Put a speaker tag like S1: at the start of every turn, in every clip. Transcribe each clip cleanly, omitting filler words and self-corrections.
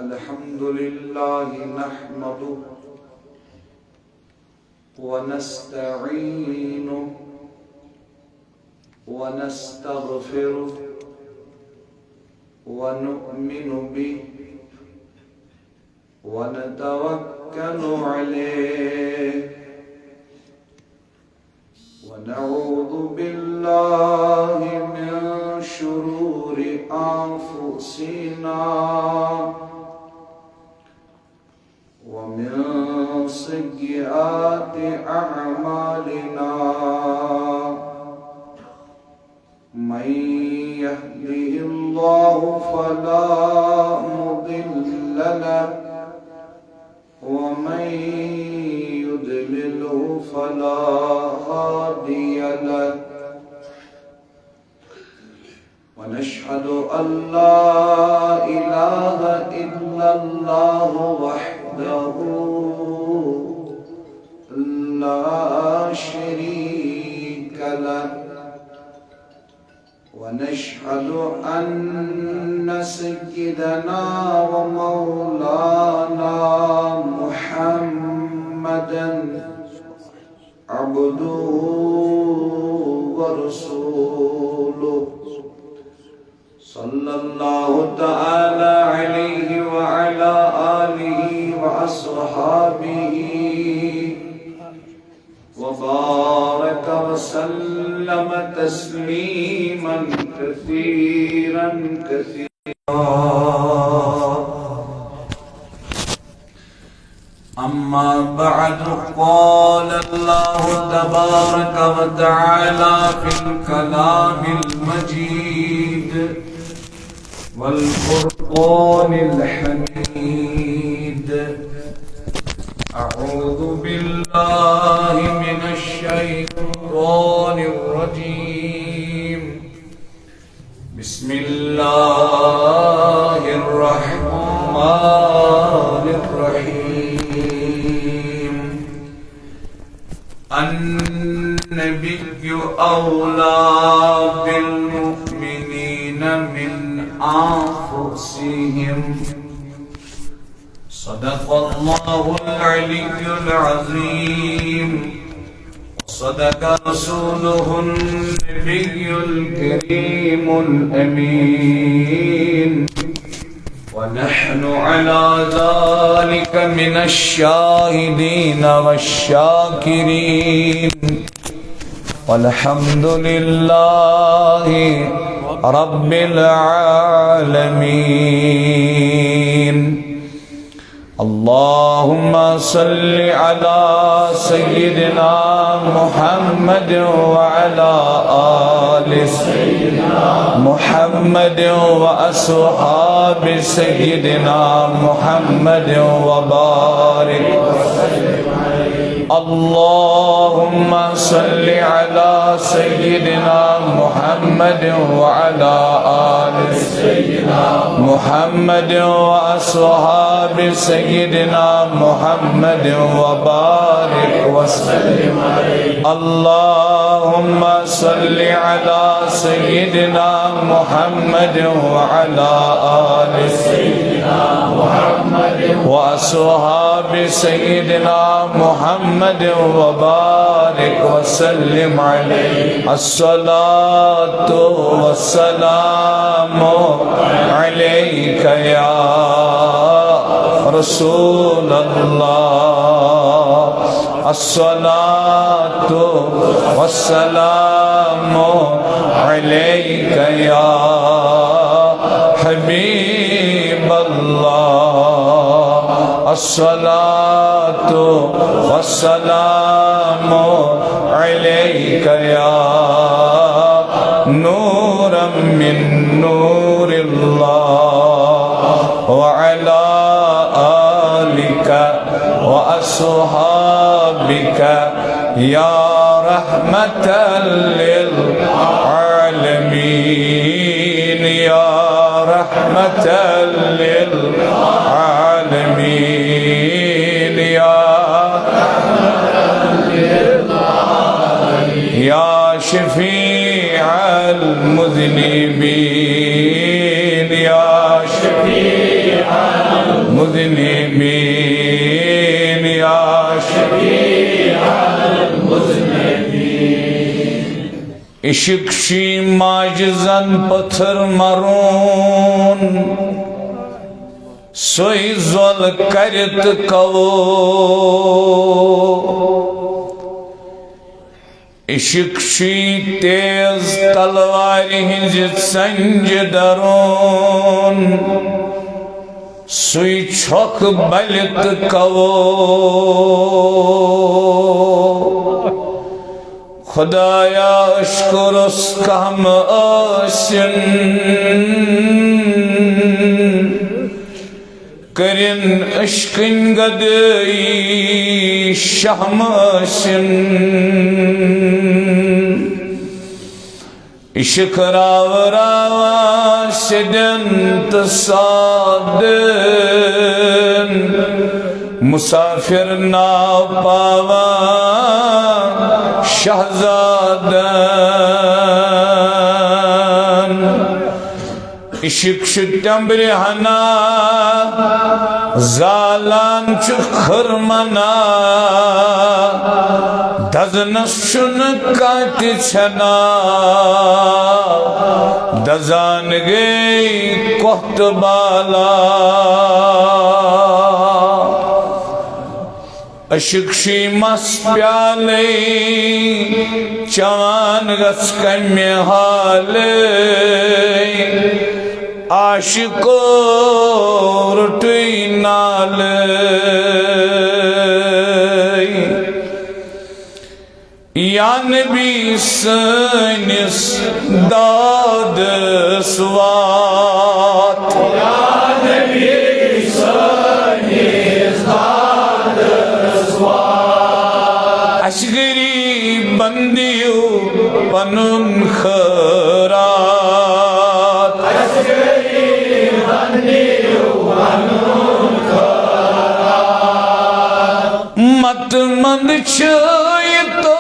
S1: الحمد لله نحمده ونستعينه ونستغفره ونؤمن به ونتوكل عليه ونعوذ بالله من شرور أنفسنا ومن سيئات أعمالنا من يهده الله فلا مضل له ومن يضلله فلا هادي له ونشهد أن لا إله إلا الله وحده لا شريك له ونشهد أن سيدنا ومولانا محمدا عبده ورسوله صلى الله تعالى عليه وعلى آله وأصحابه وبارك وسلم تسليما كثيرا أما بعد قال الله تبارك وتعالى في الكلام المجيد والفرقان الحميد أعوذ بالله من الشيطان الرجيم بسم الله الرحمن الرحيم النبي أولى بالمؤمنين من أنفسهم صدق الله العلي العظيم صدق رسوله النبي الكريم الأمين ونحن على ذلك من الشاهدين والشاكرين والحمد لله رب العالمين اللهم صل على سيدنا محمد وعلى آل سيدنا محمد وأصحاب سيدنا محمد وبارك وسلم عليه اللهم صل على سيدنا محمد وعلى آل سيدنا محمد وأصحاب سيدنا محمد وبارك وسلم عليه اللهم صل على سيدنا محمد وعلى آل سيدنا محمد وأصحاب سيدنا محمد وبارك وسلم عليه الصلاة والسلام عليك يا رسول الله الصلاة والسلام عليك يا حبيب الله الصلاة والسلام عليك يا نورا من نور الله وعلى آلك وأصحابك يا رحمة للعالمين يا رحمة للعالمين يا شفيع المذنبين يا شفيع المذنبين يا شفيع المذنبين عشق شی ماجزن پتھر مرون سوئی زول کرت کو عشق شی تیز تلوار ہنز سنج درون سوئی چھوک بلت کو خدایا اشکر اس کا ہم آسن کرن عشقن گدئی شہماسن عشق راو راو سدن تصادن مسافر نا پاوا شہزادن عشق شتمبر ہنا زالان چخرمنا دزنس شن کاتی چھنا دزان گئی کوہت بالا عشق شی مس پیالے چوان گس کمی حالے عاشقو رٹوئی نالے یا نبی سنس داد سوات یا نبی سنس داد سوات اشگری بندیو پنن خرات اشگری بندیو پنن خرات مت مند چھوئی تو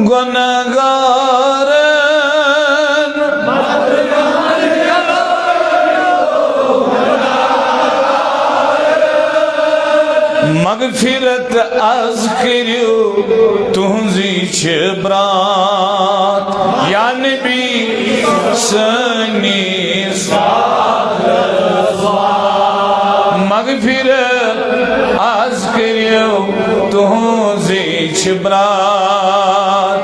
S1: گناہگارن مغفرت از کریو تہنزی چبرات یا نبی سنی مغفرت از کریو تہنزی چبرات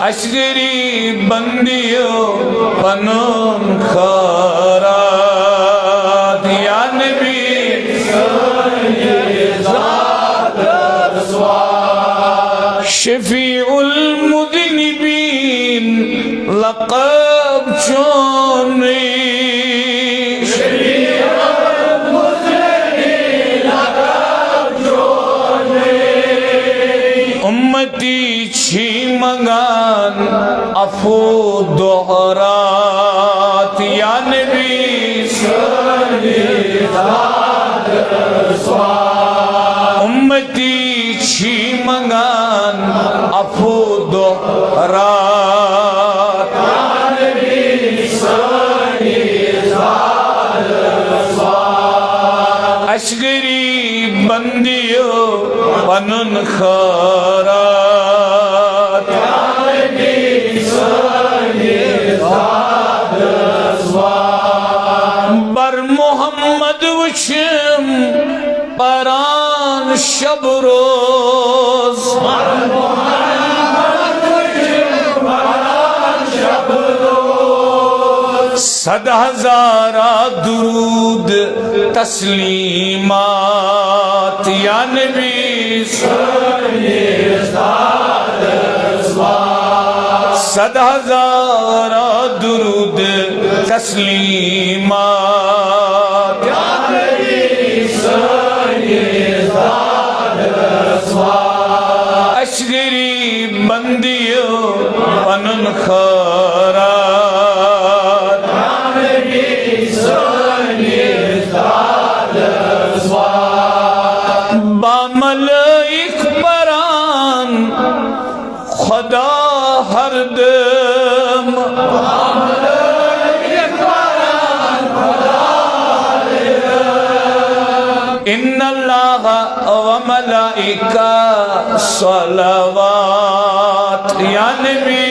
S1: اشگری بندیو پنون خارات یا نبی شفیع المذنبین لقب چونی امتی چھی مگان افو دہرات یا نبی امتی چھی مگان افو دہرات اشگری بندیو پنن خارات بر محمد وشم پران شب روز صد ہزارہ درود تسلیمات یا نبی صد ہزارہ درود تسلیمات یا نبی اشگری بندیو پنن خارات با ملائک بران خدا ہر دم ان اللہ و ملائکہ صلوات یا نبی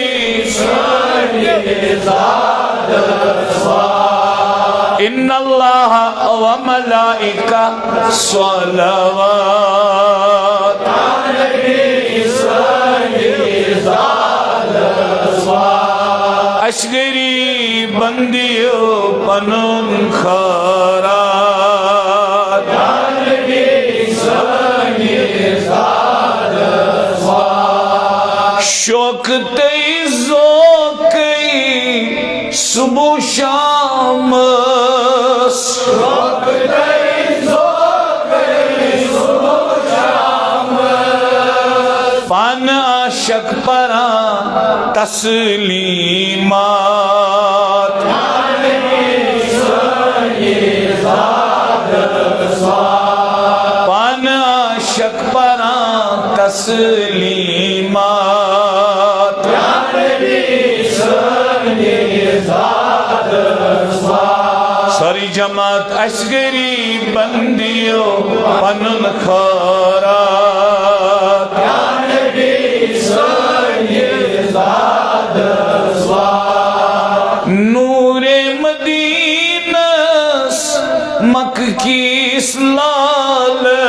S1: ان اللہ و ملائکہ صلوات اشگری بندیو پنن خارات شوق تی ذوقی صبح شام پان عاشق پران تسلیمات پان عاشق پران تسلیمات ساری جماعت اشگری بندیو پنن خارات نور مدینس مکہ کی اسلالس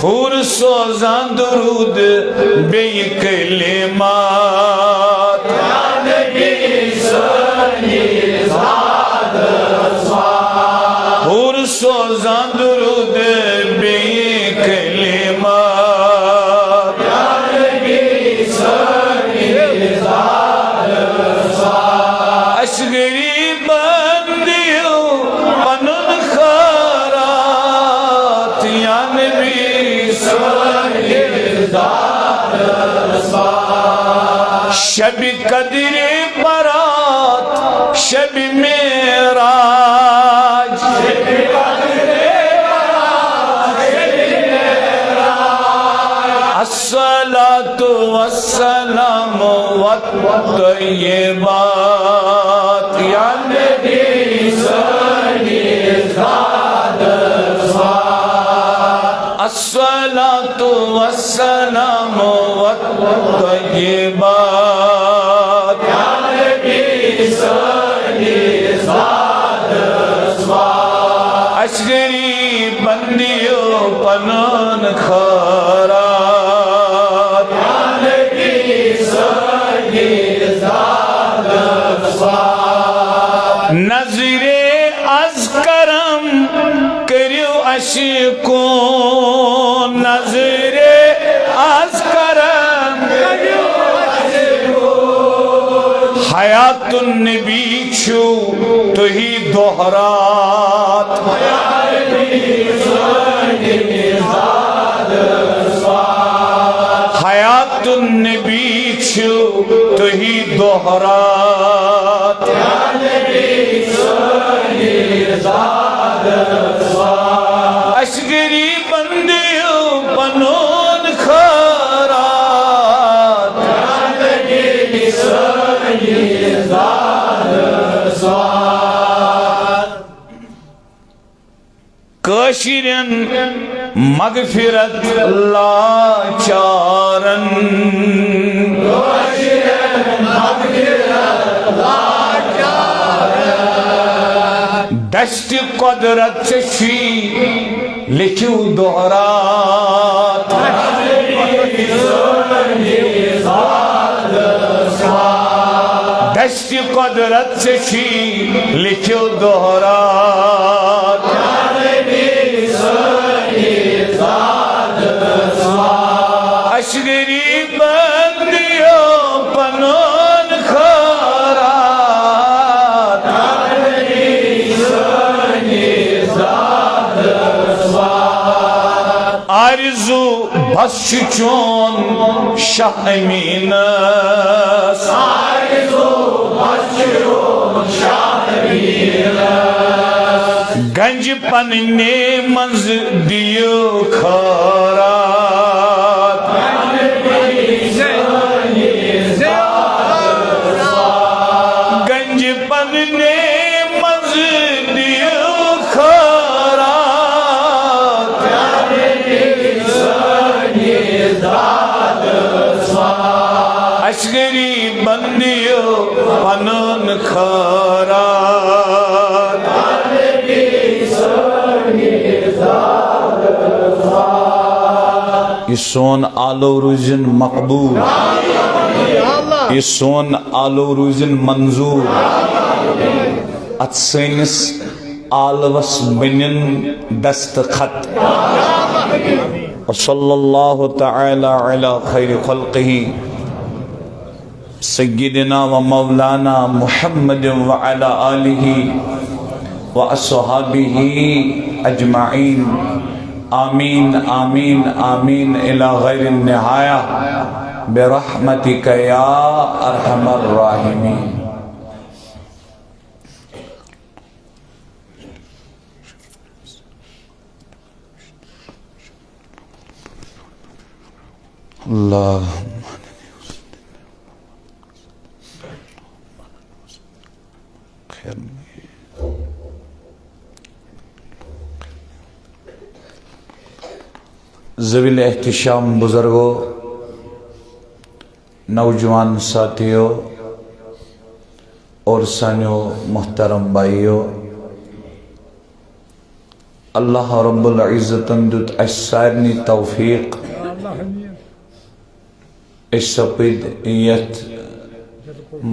S1: حور سوزان درود بے کلمات حور سوزان درود بے کلمات اشگری بندیو پنن خارات یا نبی شب قدر برات شب معراج الصلاة والسلام والطیبات یا نبی الصلاة والسلام والطیبات اشگری بندیو پنن خارات نظر از کرم کریو عشقون نظر از کرم حیات النبی چھو تو ہی دہرات حیات النبی چھو تو ہی دہرات اشگری بندیو پنون خارات کاشرن مغفرت لاچارن دشت قدرت چشی لکھو دہرات دشت قدرت چشی لکھو دہرات اشگری بندیو پنون خارات آرزو بس چون شاہ امینس گنج پننے منز دیو خارات پننے مزدی خیرات اشگری بندیو پنن خیرات یہ سون آلو روزن مقبول یہ سون آلو روزن منظور ات سینس آلوس بنن دستخط وصلی اللہ تعالی علی خیر خلقہ سیدنا و مولانا محمد وعلى آلہ وأصحابہ اجمعین آمین آمین آمین الى غیر النہایہ برحمتک یا ارحم الراحمین. اللہ ذویل احتشام بزرگوں، نوجوان ساتھیوں اور سانیوں محترم بھائیوں، اللہ رب العزت دیت اس سارنی توفیق اس سپید یت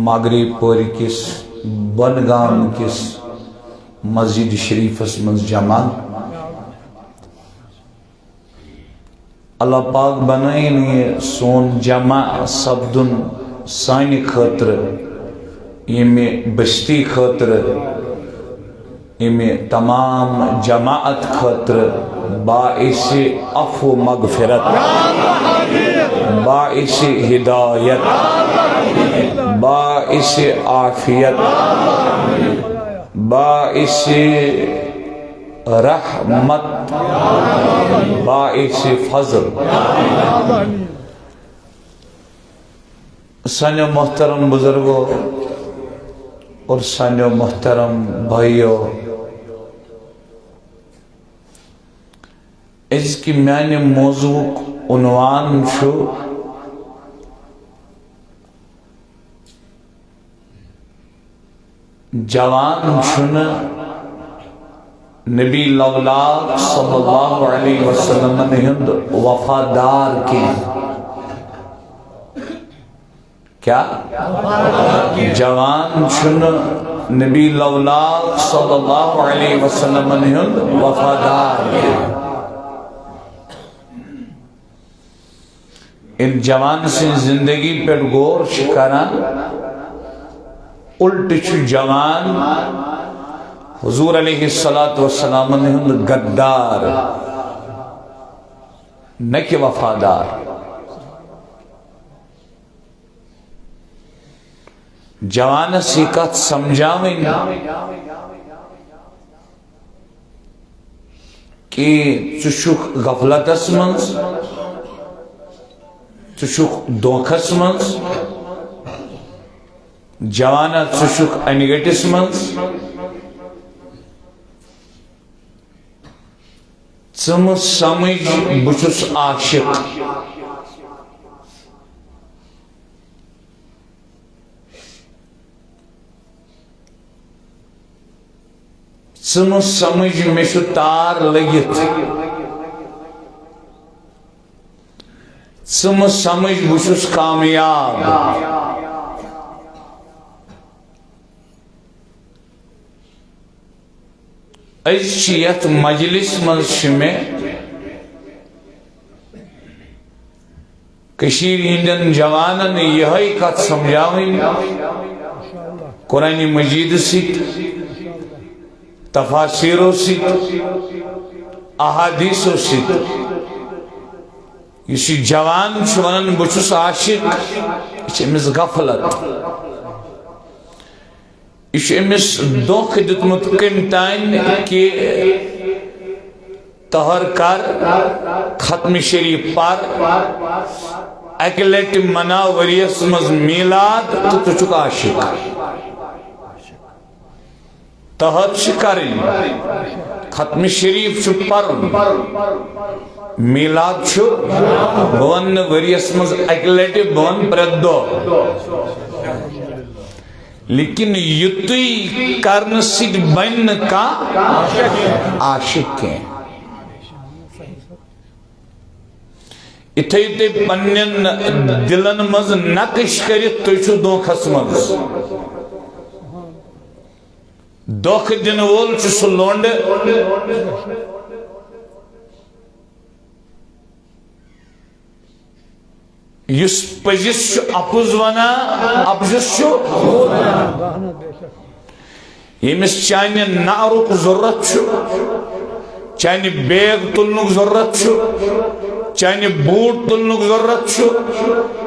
S1: مغرب پوری کس بنگام کس مسجد شریف اسمز جمع اللہ پاک بنائیں یہ سون جمع سبدن سانی خطر یہ بستی خطر یہ تمام جماعت خطر باعث عفو مغفرت باعث ہدایت باعث عافیت باعث رحمت باعث فضل. سانیو محترم بزرگوں اور سانیو محترم بھائیوں، اس کی میانی موضوع عنوان شو جوان شن نبی لولاک صلی اللہ علیہ وسلم نے ہند وفادار کی. کیا؟ جوان شن نبی لولاک صلی اللہ علیہ وسلم نے ہند وفادار کی. ان جوان سے زندگی پر غور شکرا الٹ چھ جوان حضور علیہ السلام نے ہند گدار نہ کہ وفادار. جوان سیکت سمجھاویں کہ چشک غفلت اسمنز چشک دوکھس منز جوانا چشک انگیٹس منز ثم سمجھ بچس عاشق ثم سمجھ میں شو تار لگت ثم سمجھ بچس کامیاب ایشیت مجلس منشمے کشیر ہندن جوانن یہی کت سمجھاویں قرآن مجید سیت تفاسیرو سیت احادیثو سیت یسی جوان شونن بچس عاشق اچھ امس غفلت اچھ امس دوکھ دتمت کمتائن کہ تہر کر ختم شریف پر اکلیٹ منا وریس مز میلاد تو چک عاشق تحت کریں ختم شریف پرن میلاد بون وریس مز اکہ لٹہ بون پریت دہ لیکن یتی کرنے سید بن کا عاشق کی اتھے تے پنن دلن مز نقش کرت تو چھو دھوکھس مز دھوکھ دن وول چھو سو لونڈ یس پزس چھو اپوز ونا اپزس چھو یمس چانہ نعرک ضرورت چھو چانہ بیگ تلنک ضرورت چھو چانہ بوٹ تلنک ضرورت چھو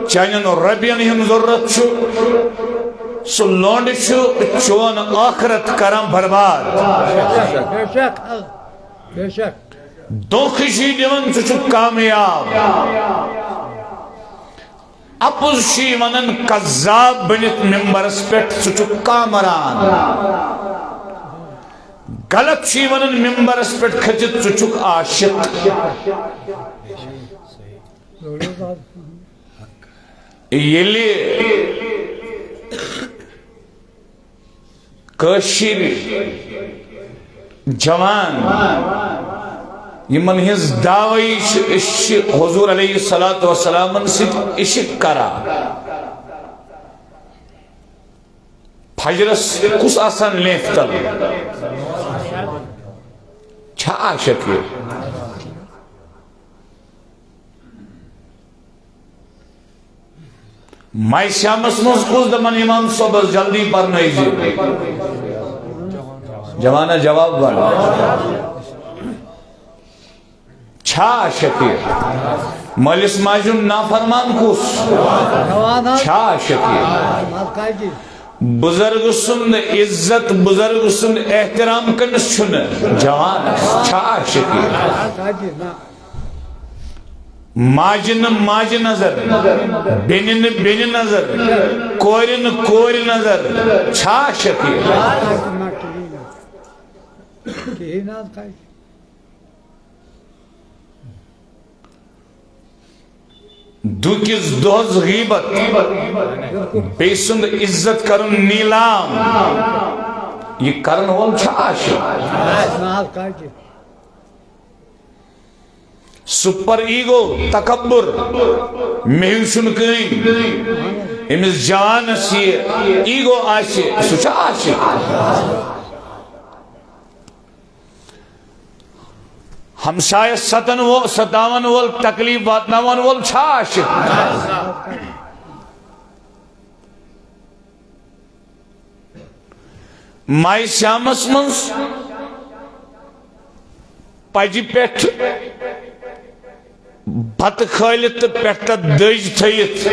S1: چانہ ربین ہن ضرورت چھو سو لونڈ چھو چون آخرت کرم برباد دھوکھ چھی دیون چھو کامیاب اپوز چھی ونن کذاب بنت ممبرس پیٹھ چھو کامران غلط چھی ونن ممبرس پیٹھ کھچت چھو عاشق یلی کشیر جوان یمن ہز دعوی حضور علیہ السلام سے عشق کرا فجرس کس آسان لیفتل چھا عاشق ہے مائی شامس مز کس دمن امام صبح جلدی پر نہیں جی جوانہ جواب والا چھا عاشق ہے مالس ماجن نافرمان کس چھا عاشق ہے بزرگ سند عزت بزرگ سند احترام کنس چھن جوان چھا عاشق ہے ماجن ماج نظر بینن بین نظر کورن کور نظر چھا عاشق ہے دوکس دوز غیبت بیسند عزت کرن نیلام یہ کرن وول چھا عاشق سپر ایگو تکبر میوشن کہیں امس جان سی ایگو آشے سچا عاشق ہمسایہ ستاون وول تکلیف واتناون وول چھا عاشق مائی شامس منز پجی پیٹھ بت کھالت پیٹھ دج تھیت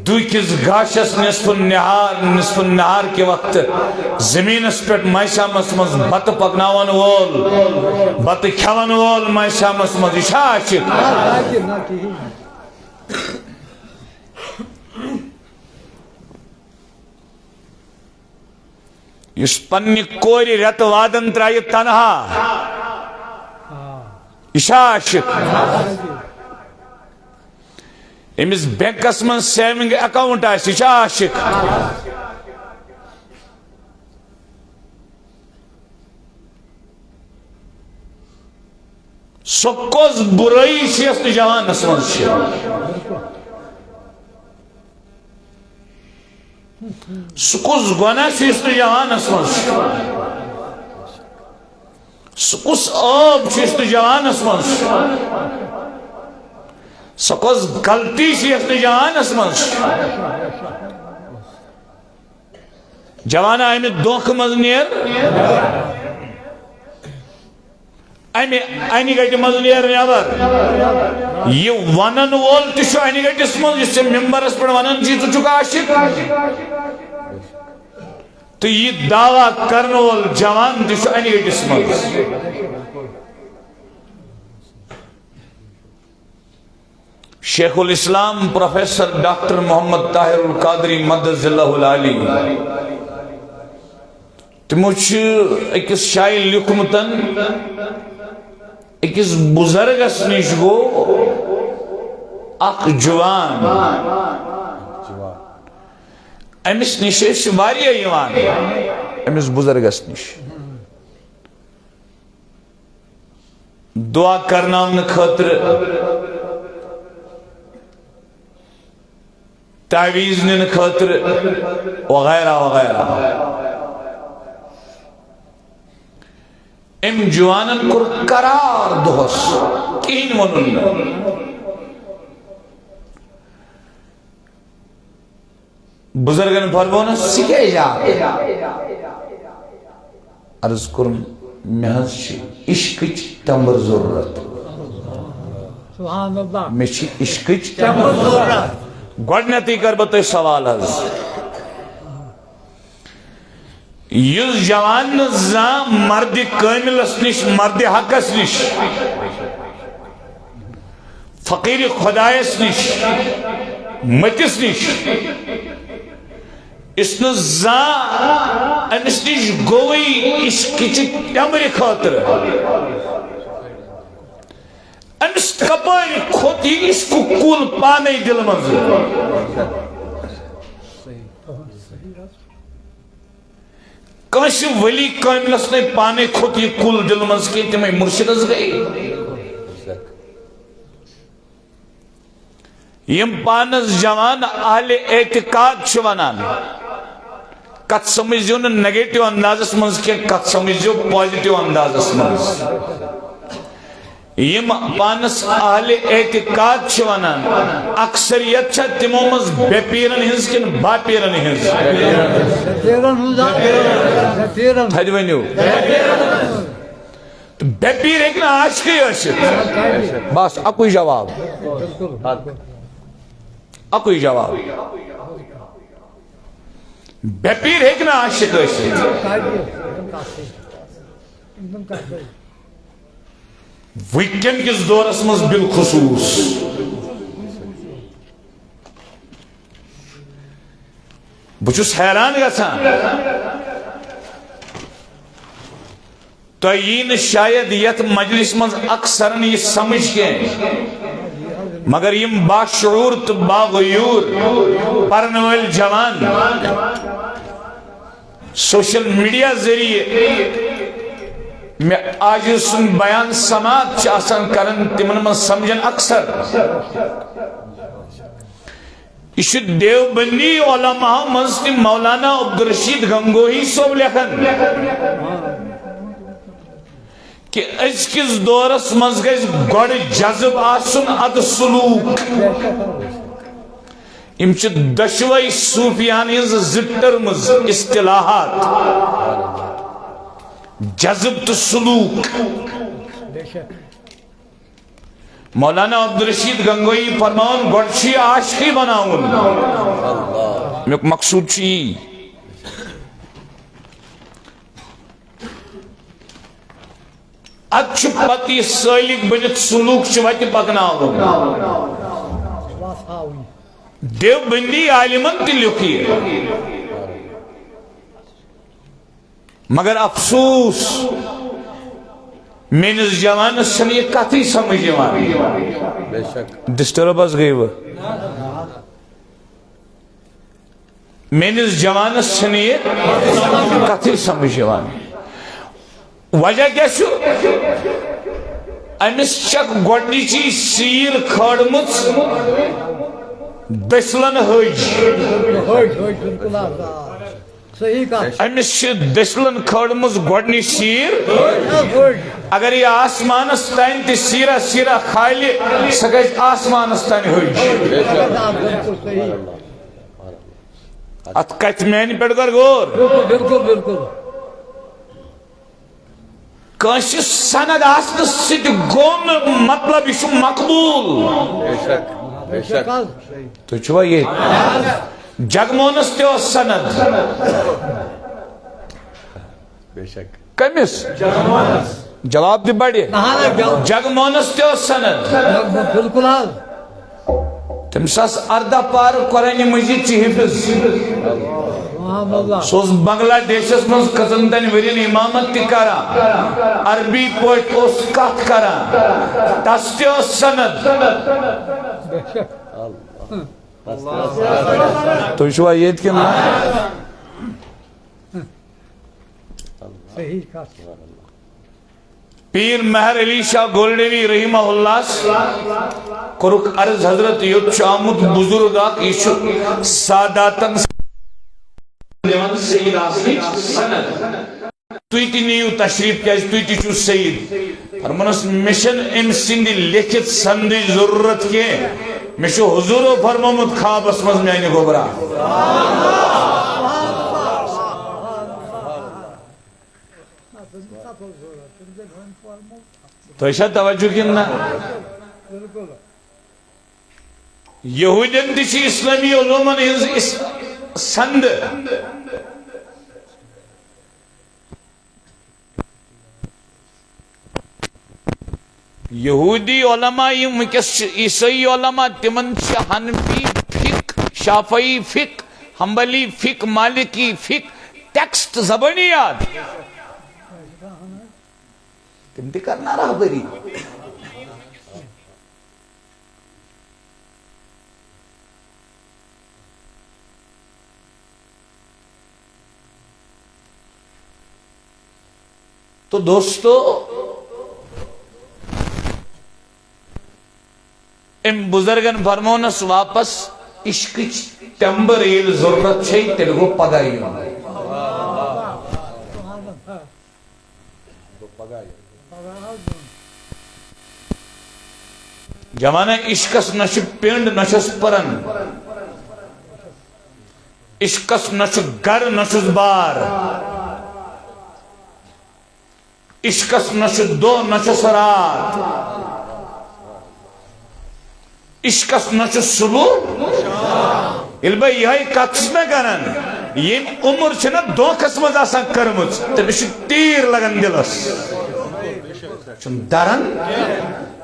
S1: دوکس گاشس نصف النہار کے وقت زمینس پیٹھ مائی شامس منز بت پکناون وول بت کھون وول مائی شامس منز یہ چھا عاشق اس پنی کوری رت وادن ترائی تنہا یہ چھا عاشق امس بینکس من سیونگ اکاؤنٹ آس یہ چھا عاشق سو کس برائی اس جوانس من سو کس گناہ اس جوانس من سو کس عیب اس جوانس من سو کس غلطی اس جوانس من جوانا امہ دھوکھ مز نیر اینی گٹی مز نیر نیبر یہ ونن وول تشو اینی گٹس مز اس ممبرس پر ونن جی تو چکا عاشق تو یہ دعویٰ کرنے وول جوان تشو اینی گٹس مز شیخ الاسلام پروفیسر ڈاکٹر محمد طاہر القادری مدد اللہ العالی تمو اکس شاعر لکھمتن اکس بزرگس نش گو اخ جوان امس نش واریاہ یوان امس بزرگس نش دعا کرناون خاطر تعویز نن خاطر وغیرہ وغیرہ ام جوانن کور قرار دہس کہین ونن بزرگن فرمون سکے جا عرض کرم محض عشقچ تمبر ضرورت
S2: سبحان اللہ
S1: میں عشقچ تمبر ضرورت گوڑنیتی کر بتوئی سوال حض یز جوان زان مرد کاملس نش مرد حقس نش فقیر خدایس نش متس نش اس زان امس نش گوئی عشقچ تمبر خاطر امس کپر کھوت یہ عشق کل پانے دل مز کنس ولی کاملس نے پانے کھوت یہ کل دل مز کی تمہیں مرشدز گئی یم پانس جوان اہل اعتقاد چوانان کت سمجھو نا نیگیٹیو اندازس منز کے کت سمجھو پازیٹیو اندازس منز یم پانس اہل اعتقاد چوانان اکثریت چھا تمو مز بے پیرن ہنس کن با پیرن ہنس تھا ونیو بے پیر ایک نا عاشقی عاشق بس اکوئی جواب اکوئی جواب بے پیر ایک نا عاشق عاشق ویکن کس دورس مز بالخصوص بچوس حیران گژھان تو یہ شاید یت مجلس مز اکثر یہ سمجھ کے مگر یم باشعور تو باغیور پرنوال جوان سوشل میڈیا ذریعے میں آج سن بیان سماعت چاہسن کرن تمن من سمجھن اکثر یہ دیوبندی علماء مزن مولانا عبدالرشید گنگوہی صوب لکھن کہ اس کس دورس مز گئے گوڑ جذب آسن اد سلوک امچ دشوئی صوفیانی زٹر مز اصطلاحات جذب تو سلوک مولانا عبدالرشید گنگوئی فرماؤن گوڑشی عاشقی بناؤن میں مقصود چی اچھ پتی سالک بنت سلوک چواتی پکناؤن دیو بندی عالمن تی لکھی مگر افسوس مینس جوانس چھن یہ کتی سمجھ جوان ڈسٹربس گئی وہ مینس جوانس چھن یہ کتی سمجھ جوان وجہ کیا شو امس چک گوڑنی چی سیر کھڑمت دسلن حج امس دسلن کھڑمز گوڑنی سیر اگر یہ آسمانس تین تی سیرہ سیرہ خالی سگج آسمانس تین حج ات کت مین پیڑ کر گور
S2: بالکل بالکل
S1: کانسی سند آسن سید گون مطلب یہ مقبول تو چھوا یہ جگمونس تیو سند کمیس جواب دی بڑی جگمونس تیو سند
S2: بالکل
S1: تم ساس اردہ پار قرآن مجید چی حفظ
S2: سبحان اللہ
S1: سوز بنگلہ دیشس من کھژن تن ورین امامت تہ کران عربی پٲٹھۍ اوس کتھ کران تس تہ ٲس سند
S2: بے شک
S1: تُہۍ چھُوا ییٚتہِ کِنہٕ نہ
S2: صحیح کات
S1: پیر مہر علی شاہ گولڈوی رحمہ اللہ کورُکھ عرض حضرت یوٚت چھُ آمُت بزرگ اکھ یہِ چھُ ساداتن دِوان سید آسنٕچ سند تُہۍ تہِ نِیِو تشریف کیازِ تُہۍ تہِ چھُو سید فرمونس مےٚ چھنہٕ أمۍ سٕنٛدِ لیکھِتھ سندٕچ ضروٗرت کینٛہہ مےٚ چھُ حضوٗرو فرمومُت خوابس منٛز میانہِ گوبرا تۄہہِ چھا توجہ کِنہٕ نہ
S2: بالکل
S1: یہوٗدین تہِ چھِ اسلٲمی علوٗمن ہٕنٛز سند یہودی علماء یم ونکس عیسائی علماء تمن حنفی فک شافعی فک حنبلی فک مالکی فک ٹیکسٹ زبانی یاد تم تہ کرنا رہبری تو دوستو ام بزرگن فرمونس واپس عشقچ ٹمبر ییٚلہِ ضرورت چھے تیٚلہِ گوٚو پگاہ یُن جمانہ عشقس نہ چھُ پِنڈ نہ چھُس پرن عشقس نہ چھُ گر نہ چھُس بار عشقس نہ چھُ دۄہ نہ چھُس رات عشقس نہ چھُ صبح ییٚلہِ بہٕ یِہے کتھ چھُس نہ کران ییٚمۍ عمر چھِ نہ دھوکس منٛز آسان کٔرمٕژ تٔمِس چھُ تیٖر لگان دلس چھُنہٕ دران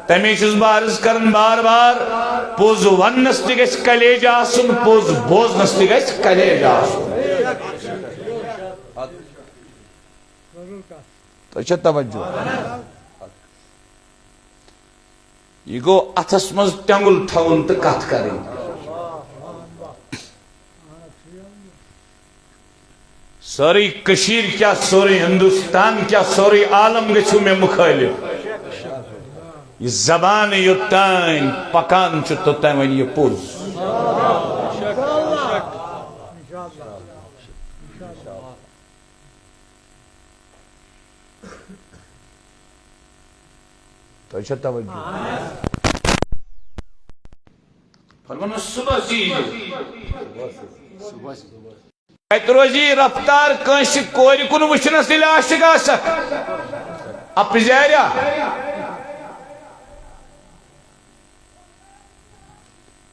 S1: تمی چھُس بہٕ عرض کران بار بار پوٚز وننس تہِ گژھِ کلیج آسُن پوٚز بوزنس تہِ گژھِ کلیج آسُن تۄہہِ چھا توجہ یہ گو اتھس مز ٹنگل تھاون تو کت کریں سوری کشیر کیا سوری ہندوستان کیا سوری عالم گچھو میں مخالف یہ زبان یوتان پکان چھو توتان ون یہ پوز تو اچھا توجہ فرمانا صبح سی ات روزی رفتار کنسی کوری کن وچنس دل عاشق آسک اپ زیریا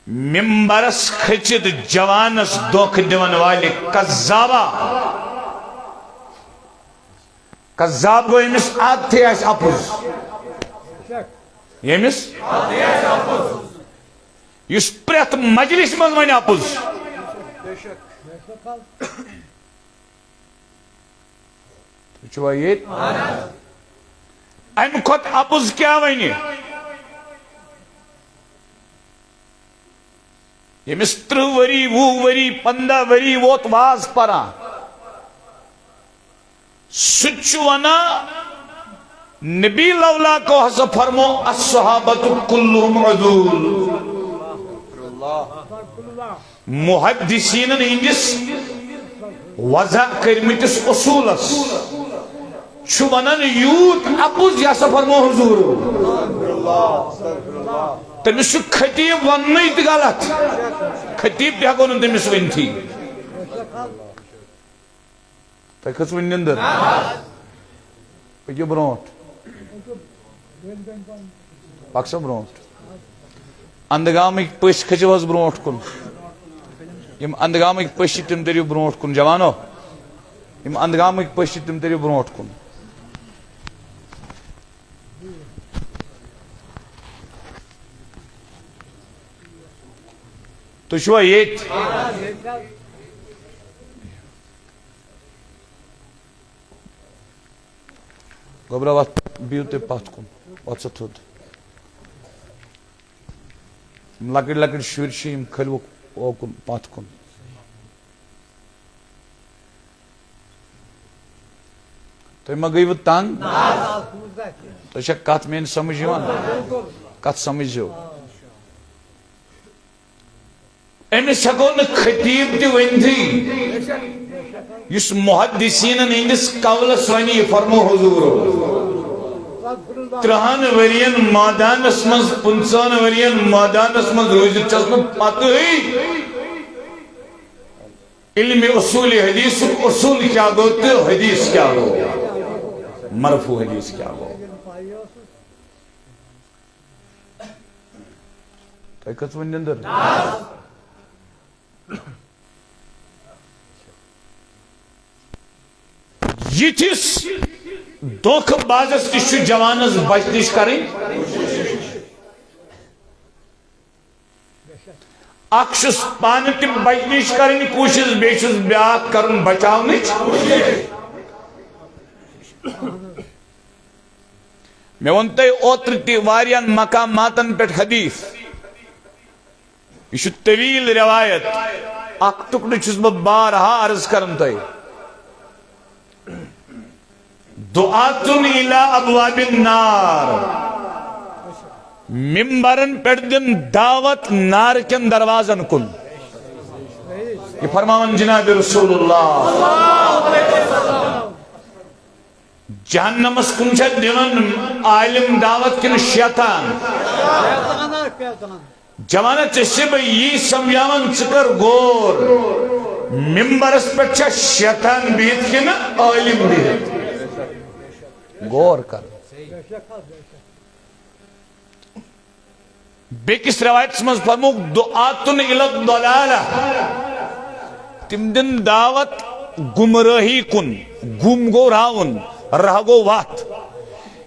S1: ممبرس کھچت جوانس دوکھ دیون والے کذابا کذاب گو امس آد تھے ایس اپوز یمس یس پریت مجلس من ون اپوز چھوا یہ ام کھت اپوز کیا ونی یمس 30 وری 20 وری 15 وری ووت واز پران سچ ونا نبی لولا کو حسب فرمو الصحابت کلهم عدول محدثین ہندس وضع کرمتس اصولس چھو ونن یوت اپوز یا فرمو حضور تمس خطیب وننی تہ غلط خطیب تہ ہکو تمس ونتھی تہ کھس ون نندر پکیو برونٹ پکسا برونٹ اندگامک پش کھچو حس برونٹ کن یم اندگامک پش تم دریو برونٹ کن جوانو یم اندگامک پش تم دریو برونٹ کن تو شو یت گوبرا وات بیو تے پات کن وات سا تھود لکڑ لکڑ شُرۍ چھِ یِم کھٔلۍوُکھ اوکُن پتھ کُن تُہۍ ما گٔیوٕ تنگ تۄہہِ چھا کتھ میٲنۍ سمجھ یِوان کتھ سمجھو أمِس ہٮ۪کو نہٕ خطیٖب تہِ ؤنتھٕے یُس محدثیٖنن ہٕنٛدِس قولس ونہِ یہِ فرمو حضوٗرو 30 ؤرین مٲدانس منٛز 15 ؤرین مٲدانس منٛز روٗزِتھ چھس نہٕ پتہٕے علمِ اصوٗلِ حدیثُک اصوٗل کیٛاہ گوٚو تہٕ حدیث کیٛاہ گوٚو مرفوع حدیث کیٛاہ گوٚو تۄہہِ کٔژ وۄنۍ نِندٕر یِتھِس دھوکہٕ بازس نِش چھُ جوانس بچنٕچ کرٕنۍ اکھ چھُس پانہٕ تہِ بچنٕچ کرٕنۍ کوٗشِش بیٚیہِ چھُس بیٛاکھ کرُن بچاونٕچ مےٚ ووٚن تۄہہِ اوترٕ تہِ واریاہن مقاماتن پٮ۪ٹھ حدیث یہ چھُ طویل روایت اکھ ٹُکڑٕ چھُس بہٕ بارہا عرض کران تۄہہِ دعاتن الى ابواب النار ممبرن پٮ۪ٹھ دِن دعوت نار کٮ۪ن دروازن کُن یہ فرماون جناب رسول اللہ جہنمس کُن چھا دِوان عالم دعوت کِنہٕ شیطان جوانا ژےٚ چھِ بہٕ یی سمجھاوان ژٕ کر غور ممبرس پٮ۪ٹھ چھا شیطان بِہِتھ کِنہٕ عالم بِہِتھ غور کر بیٚکِس روایتس منٛز فرمووُکھ دعاتن الی الضلالہ تِم دِن دعوت گمرٲہی کُن گم گوٚو راوُن راہ گوٚو وتھ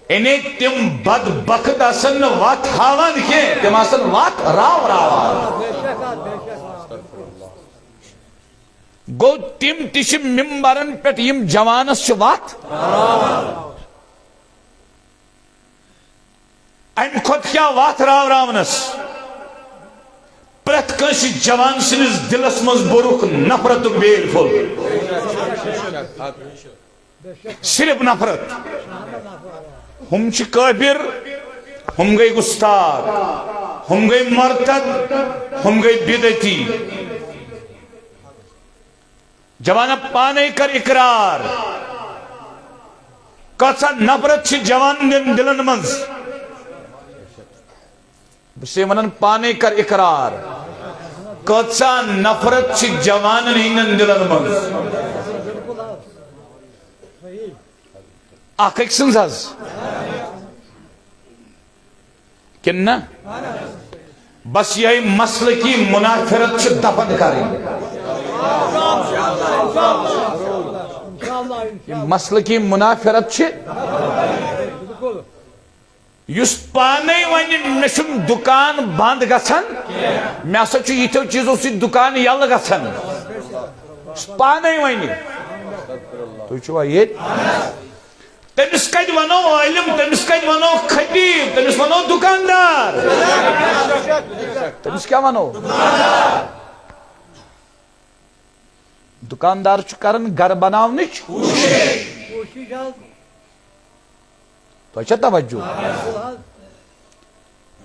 S1: یعنی تِم بدبخت آسن نہٕ وتھ ہاوان کینٛہہ تِم آسن وتھ راوراوان گوٚو تِم تہِ چھِ ممبرن پٮ۪ٹھ یِم جوانس چھِ وتھ امہِ کھۄتہٕ کیٛاہ وتھ راونس پرٛٮ۪تھ کٲنٛسہِ جوان سٕنٛدِس دِلس منٛز بوٚرُکھ نفرتُک بیل پھوٚل صرف نفرت ہم چھِ کٲفر ہم گٔے گُستاخ ہم گٔے مرتد ہم گٔے بدعتی جوانا پانے کر اقرار کۭژاہ نفرت چھِ جوان دلن منٛز بہٕ چھُسے ونان پانے کر اقرار کۭژاہ نفرت چھِ جوانن ہٕنٛدٮ۪ن دلن منٛز اکھ أکۍ سٕنٛز حظ کِنہٕ نہ بس یہی مسلکی منافرت چھِ دفن کرٕنۍ مسلکی منافرت چھِ یُس پانے ونہِ مےٚ چھُنہٕ دُکان بنٛد گژھان مےٚ ہسا چھُ یِتھیو چیٖزو سۭتۍ دُکان یلہٕ گژھان یُس پانے ونہِ تُہۍ چھُوا ییٚتہِ تٔمِس کتہِ ونو عٲلِم تٔمِس کتہِ ونو خطیٖب تٔمِس ونو دُکاندار تٔمِس کیٛاہ ونو دُکاندار چھُ کران گرٕ بناونٕچ تۄہہِ چھا توجہ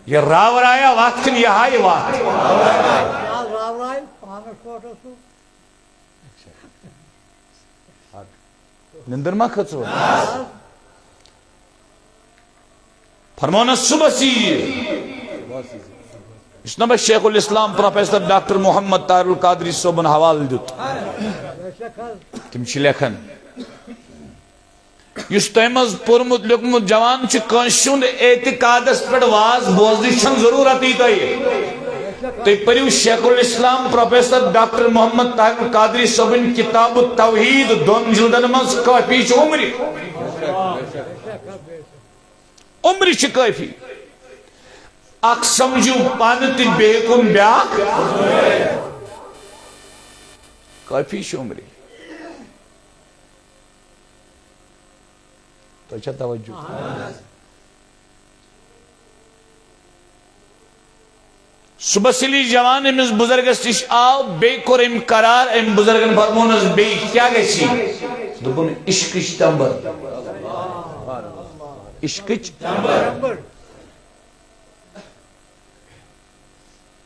S1: یہ راورایا وتھ کِنہٕ یہِ ہایہِ وتھ نندر ما کھژو فرمانا صبح سی اس نے شیخ الاسلام پروفیسر ڈاکٹر محمد طاہر القادری صوبن حوالہ دیت تم چھ لیکھان یُس تۄہہِ منٛز پوٚرمُت لیوٚکھمُت جوان چھُ کٲنٛسہِ ہُنٛد اعتقادس پٮ۪ٹھ واز بوزنٕچ چھنہٕ ضروٗرتٕے تۄہہِ تُہۍ پٔرِو شیخ الاسلام پروفیسر ڈاکٹر محمد طاہر القادری صٲبٕنۍ کتاب التوحید 2 جلدن منٛز کٲفی چھُ عمرِ چھِ کٲفی اکھ سمجھِو پانہٕ تہِ بیٚیہِ کُن بیٛاکھ کٲفی چھُ عمرِ تو اچھا توجہ صبح سلی جوان امس بزرگس نش آو بی کور ام قرار ام بزرگن فرمونس بی کیا گسی دبن عشقچ تمبر عشقچ
S2: نمبر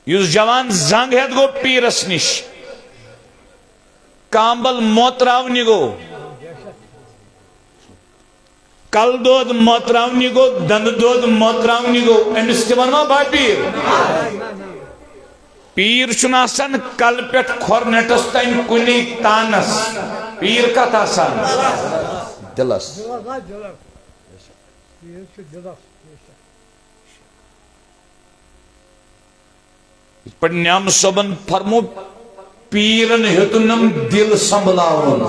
S1: یس جوان زنگ ہیت گو پیرس نش کامبل موتراونی گو کل دود موتراونی گو دند دود موتراونی گو امس تمن ما با پیر پیر چھن آسان کل پیٹ کھور نٹس تین کنی تانس پیر کت آسان دلس پر نعم صبن فرمو پیرن ہتنم دل سنبھلاون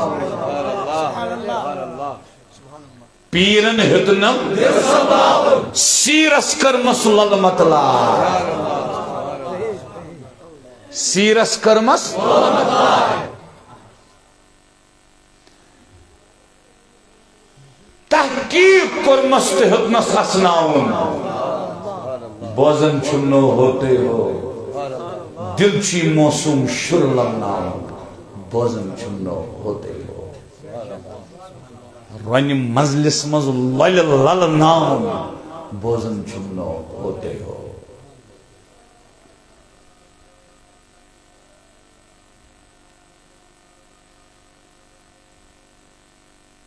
S1: پیرن ہتنم دل سنبھلاون سیرس کرمس للمتلا سیرس کرمس تحقیق کرمس ہتنس حسناون بوزن چھنو ہوتے ہو دل چی موسم شر لگناون بوزن چھنو ہوتے ہو رن مجلس مز لل للناون بوزن چھنو ہوتے ہو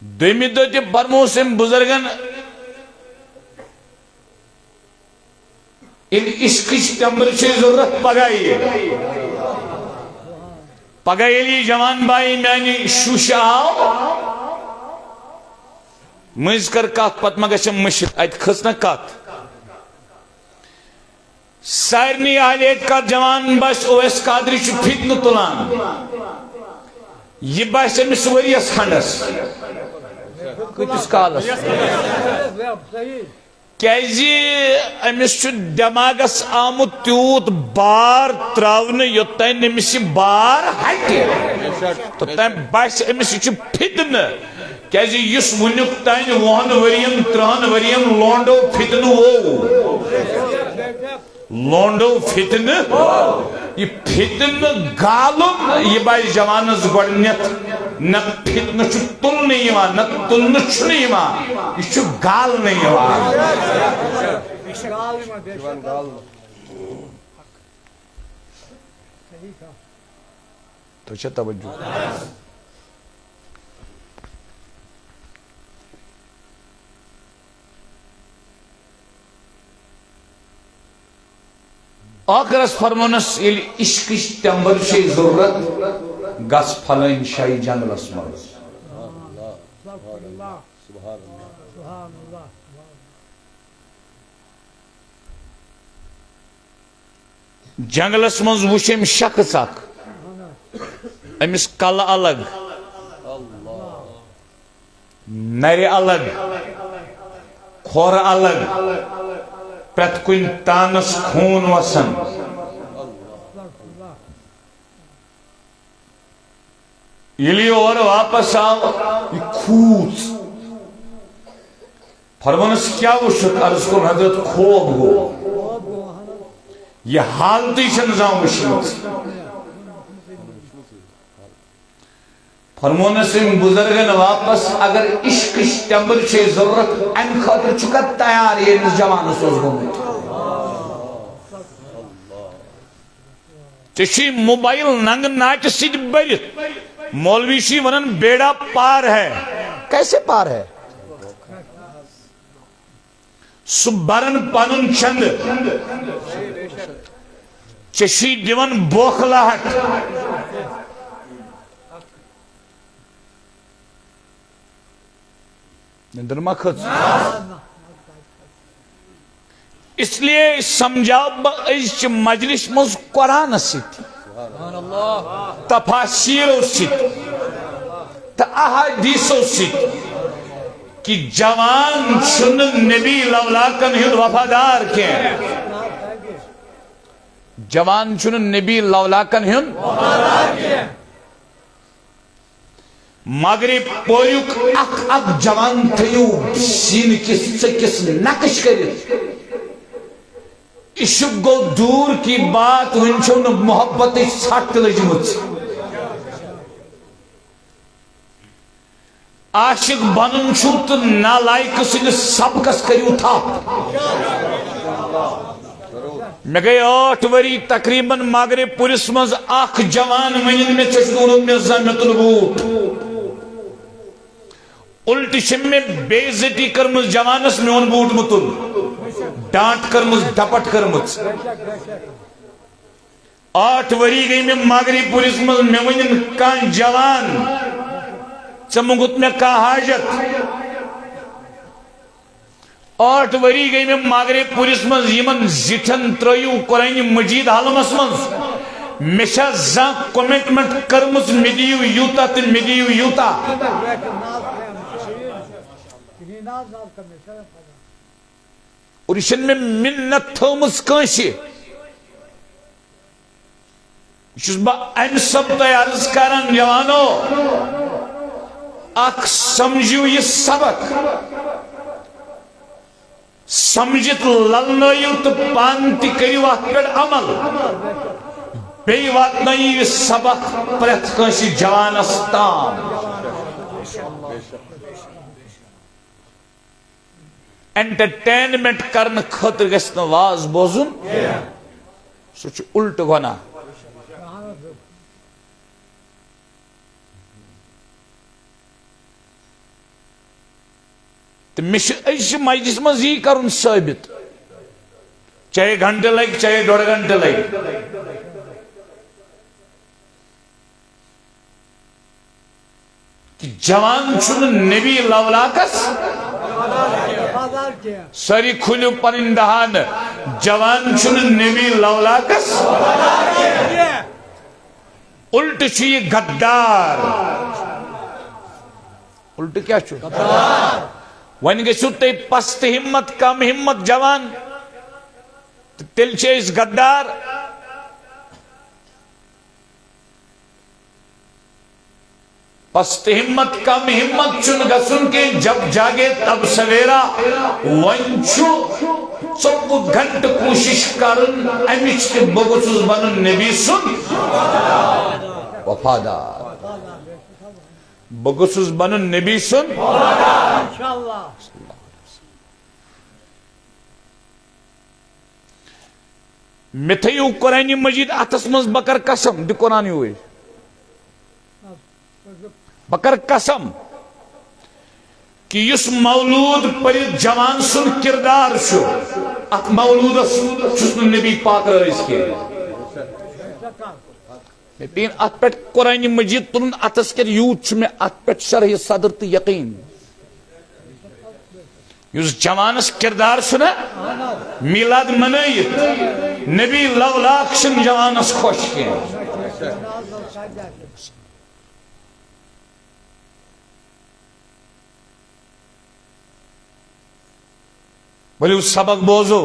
S1: دومی دو تی برموسم بزرگن ان عشقچ تمبر چھ ضرورت پگائی پگائی لی جوان بائی میانی شوش آو مز کر کات پت مگشم مشک ایت خسنا کات سارنی آلیت کا جوان بس اویس قادری چھ فتن تلان یہ باس امس وریس کھنڈس کتس کالس کیازی امس چھ دماغس آمت تیوت بار تراؤن یوتین امس بار ہٹے تو تم باس امس چھ فتن کیازی یس ونیک تین وہن وریم ترہن وریم لونڈو فتن وہ لونڈو فتن یہ فتن گالم یہ بائی جوانس گوڑنیت نہ فتن چھ تل نہیں یوان نہ تلن چھ نہیں یوان یہ چھ گال نہیں یوان تو چھ توجہ آخرس فرمونس یل عشقچ تمبر چھ ضرورت گس پھلن شاہی جنگلس مز جنگلس مز وچھم شخص اخ امس کل الگ نر الگ کھور الگ پرت کن تانس خون وسن یلی اور واپس آو یہ کھوت فرمانس کیا وشت عرض کن حضرت خوب گو یہ حالتی چھ نظام وشت فرمانس ان بزرگن واپس اگر عشق تمبر چھ ضرورت ان خاطر چکت تیار یہ جوان سوز گومت چشی موبائل ننگ ناچ سید برت مولوی شی ونن بیڑا پار ہے کیسے پار ہے سبرن پانن چند چشی دیون بوخلاہٹ نندر مخص اس لیے سمجھاو با مجلس مز قرآن ست تفاسیر ست تا احادیث ست کہ جوان چھن نبی لولاکن ہند وفادار کے جوان چھن نبی لولاکن ہند وفادار کے مغرب پوریک اک جوان تھیو سین کس چکس نقش کرت عشق گو دور کی بات ونچو ن محبت ژھٹ لجمت عاشق بنن چھو تو نالائق سندس سبقس کریو تھا میں گئی 8 وری تقریباً مغرب پورس مز اخ جوان ونن میں چشدون میں زمت البوت الٹ شم بے عزتی کرمز جوانس میون بوٹ متل ڈانٹ کرمز ڈپٹ کرمز 8 وری گئی میں مغرب پورس مز میں ونن کان جوان چمگت میں کا حاجت 8 وری گئی میں مغرب پورس مز یمن زٹھن ترایو قرآن مجید حالمس مز مشا زان کمٹمنٹ کرمز مدیو یوتا تو مدیو یوتا اور یہ میں منت تھومس کنسی یہ با ام سب تو عرض کران جوانو اخ سمجھو یہ سبق سمجھت للنائیو تو پانتی کریو ات پر عمل بی واتنائی یہ سبق پرت کنسی جوانستان انٹرٹینمنٹ کرن خطر گسن واز بوزن سوچ الٹ گنا تو مش مجلس مز یہ کرن ثابت چاہے گھنٹے لگ چاہے 1.5 گھنٹے لگ جوان چھن نبی لولاکس ساری کھلیو پنن دہان جوان چھن نبی لولاکس الٹ چھ یہ غدار الٹ کیا چھو ون گژھو تھی پست ہمت کم ہمت جوان تیل چھ اس غدار پست ہمت کم ہمت چن گسن کے جب جاگے تب سویرا ونچو 24 گھنٹ کوشش کرن امچ کے بگسوس بنن نبی سن وفادار بگسوس بنن نبی سن متھیو قرآن مجید اتس مز بکر قسم دی قرآن ہوئی بکر قسم کہ اس مولود پر جوان سن کردار شو ات مولود چھس نبی پاک رئیس کے لیکن ات پہ قرآن مجید تلن اتس کر یوت میں ات پہ شرح صدر تو یقین اس جوانس کردار سنا میلاد منائیت نبی لولاک سن جوانس خوش کے بولے اس سبق بوزو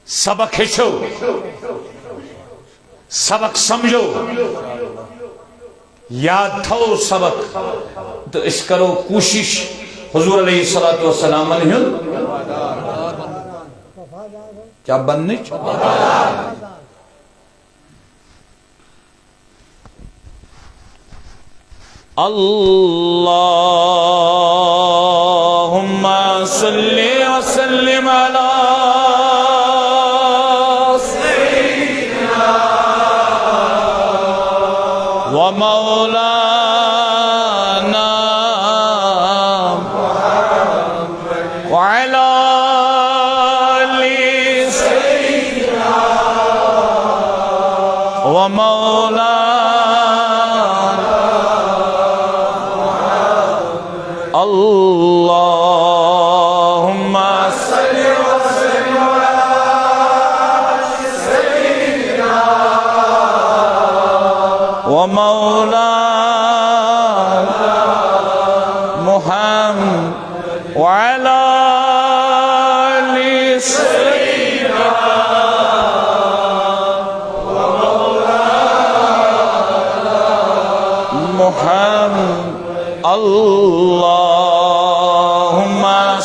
S1: سبق ہچو سبق سمجھو یاد تھو سبق تو اس کرو کوشش حضور علیہ السلام کیا بننے اللہم صلی وسلم علی سیدنا و مولانا وعلی آل سیدنا و مولانا اللهم صل وسلم على سيدنا ومولانا محمد وعلى آل سيدنا ومولانا محمد اللہم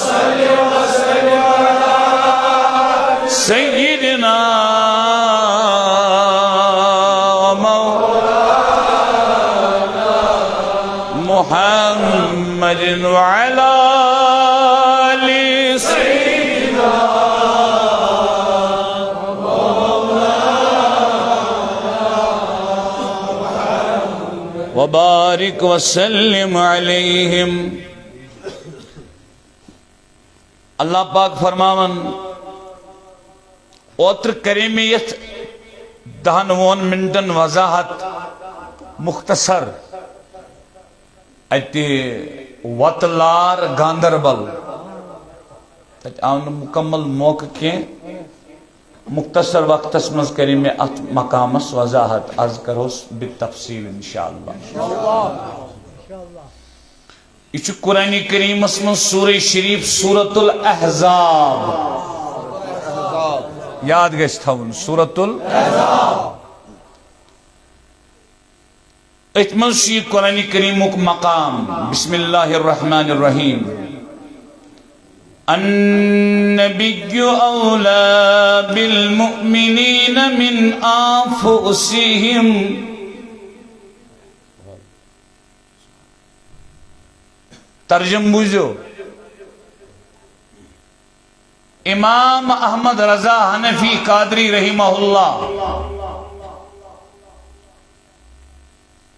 S1: صلی وسلم علی سیدنا محمد وعلى آل سيدنا وبارك وسلم عليهم. اللہ پاک فرماون اوتر کرے میں یت 10 منٹن وضاحت مختصر اتی وطلار گاندربل تت آو مکمل موقع کی مختصر وقت مز کری میں ات مقامس وضاحت از کروس بالتفصیل انشاءاللہ. یہ قرآن کریم من سورہ شریف سورۃ الاحزاب یاد گژھِ تھاون سورۃ الاحزاب اتمن یہ قرآن کریم مقام. بسم اللہ الرحمن الرحیم. النبی اولا بالمؤمنین من انفسہم ترجم بوجھو. امام احمد رضا حنفی قادری رحمہ اللہ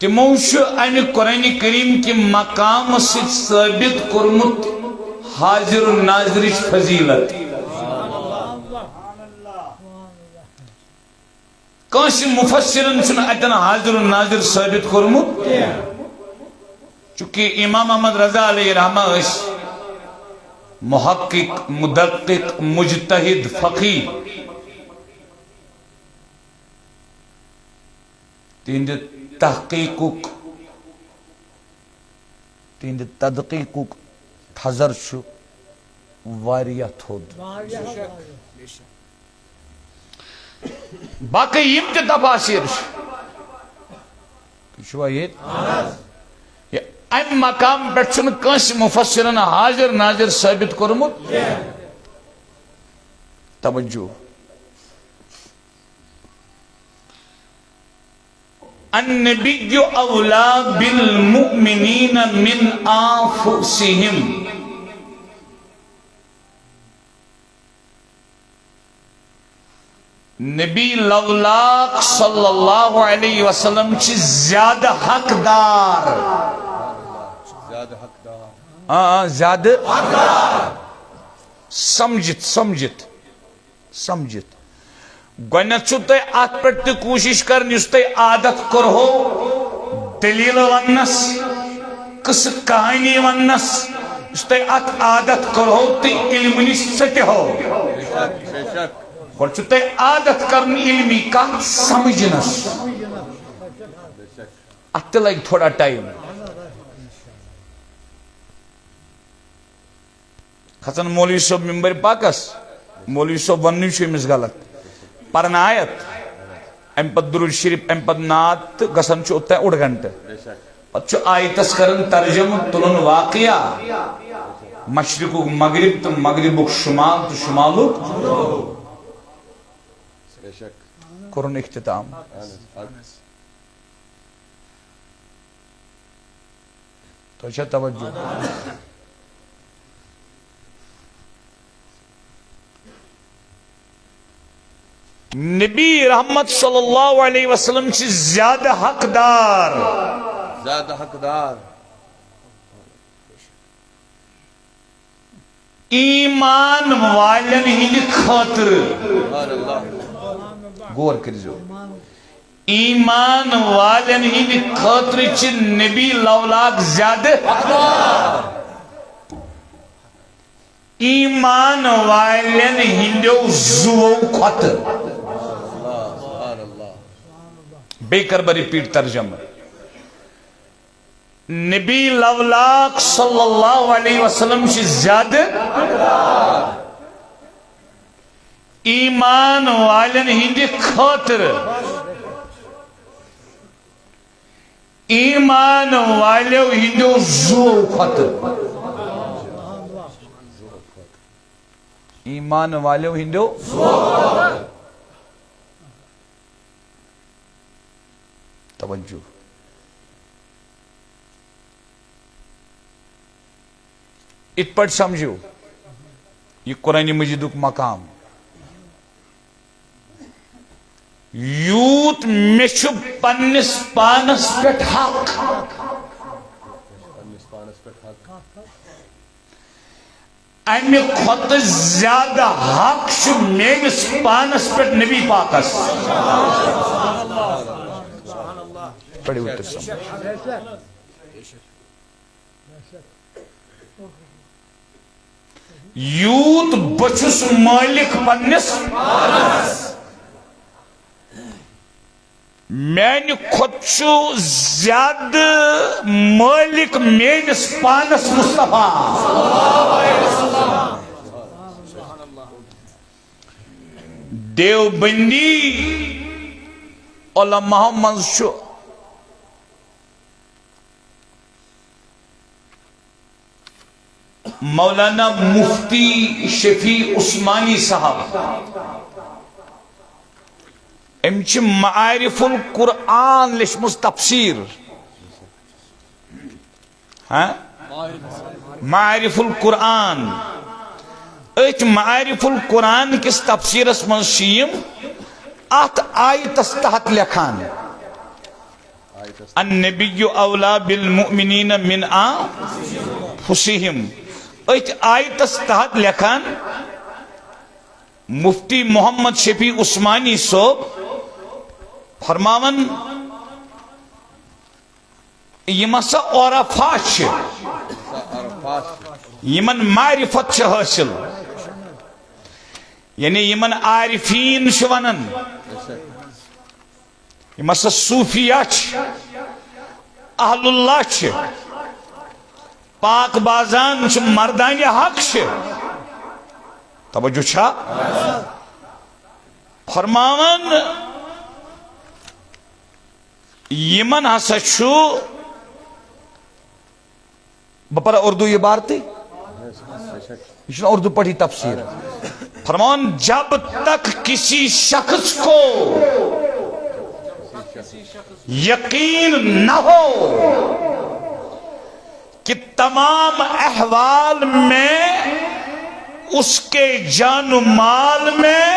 S1: تمو امہ قرآن کریم کے مقام سے ثابت کورمت حاضر الناظر فضیلت. کنس مفسرن اتن حاضر الناظر ثابت کورمت چونکہ امام احمد رضا علیہ رحمہ اس محقق مدقق مجتہد فقیہ تہند تحقیق تہند تدقیق تھزر واریاہ تھود. باقی یم تہ تفاسیر ام مقام پہ کنس مفسرن حاضر ناظر ثابت کورمت. توجہ. النبی اولا بالمؤمنین من انفسہم. نبی لولاک صلی اللہ علیہ وسلم چھ زیادہ حقدار زیادہ سمجھت گوڑنیت چھو تے آت پر تے کوشش کرنی اس تے عادت کرو دلیل ونس کس کہانی ونس اس تے آت عادت کرو تے علمی ستے ہو اور چھو تے عادت کرنی علمی کا سمجھنس آت لائک تھوڑا ٹائم. کھسن مولوی صاحب ممبر پاکس مولوی صاحب وننی چھو امس غلط پرنا آیت ام پت درود شریف ام پت نات گسن چھو اتنے 1 گھنٹہ پت چھو آیتس کرن ترجم تلن واقعہ مشرق مغرب تو مغرب شمال تو شمال کرن اختتام. تو اچھا توجہ. نبی رحمت صلی اللہ علیہ وسلم سے زیادہ حقدار ایمان والن ہند خاطر غور کرزو ایمان والن ہند خاطر چھ نبی لولاک زیادہ ایمان والن ہندو زو خاطر. بے کر بری پیٹ ترجمہ. نبی لولاک صلی اللہ علیہ وسلم سے زیادہ ایمان والن ہندی خاطر ایمان والیو ہندو زو کھت ایمان والیو ہندو توجہ ات پٹ سمجھو یہ قرآن مجید مقام یوت میچ پنس پانس پہ حق امہ کھت زیادہ حق میس پانس پہ نبی پاکس پڑھو تر یوت بچس مالک پنس میانہ کھت زیادہ مالک میانس پانس مصطفیٰ دیوبندی علماء مز مولانا مفتی شفیع عثمانی صاحب امچ معارف القرآن لشمس تفسیر معارف القرآن ات معارف القرآن کس تفسیرس من شیم ات آیتس تحت لکھان النبی اولا بالمؤمنین من انفسہم ات آیتس تحت لکھان مفتی محمد شفیع عثمانی صاحب فرماون یمسا عرفات یمن معرفت حاصل یعنی یمن عارفین ونن یمسا صوفیہ اہل اللہ پاک بازان مردان حق توجہ چھا فرماون یمن ہسا چھو بپرا اردو یہ بارتی یہ اردو پڑھی تفسیر فرمان جب تک کسی شخص کو یقین نہ ہو کہ تمام احوال میں اس کے جان و مال میں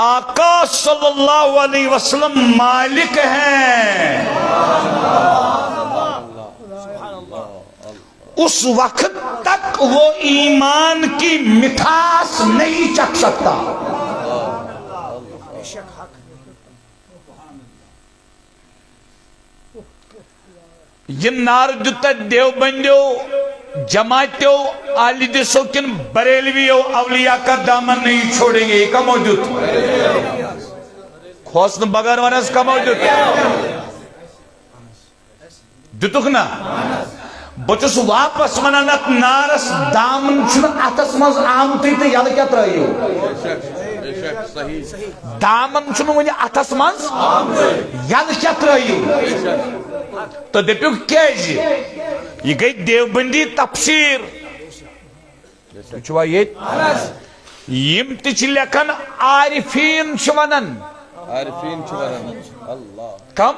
S1: آقا صلی اللہ علیہ وسلم مالک ہیں، اس وقت تک وہ ایمان کی مٹھاس نہیں چکھ سکتا۔ یہ نار جتا دیوبندیو جماعتیو آلیدسو کن بریلویو اولیاء کا دامن نہیں چھوڑیں گے، یہ کا موجود خوصن بغیر ونس کا موجود دتوکنا بچس واپس منانت نارس دامن چھن اتس مز آمتی تے یاد کیا ترائیو دامن چھن ونی اتس مز یاد کیا ترائیو تو دپیو کیجی یہ گئی دیوبندی تفسیر چھوا یم تچ لکھن عارفین چھونن کم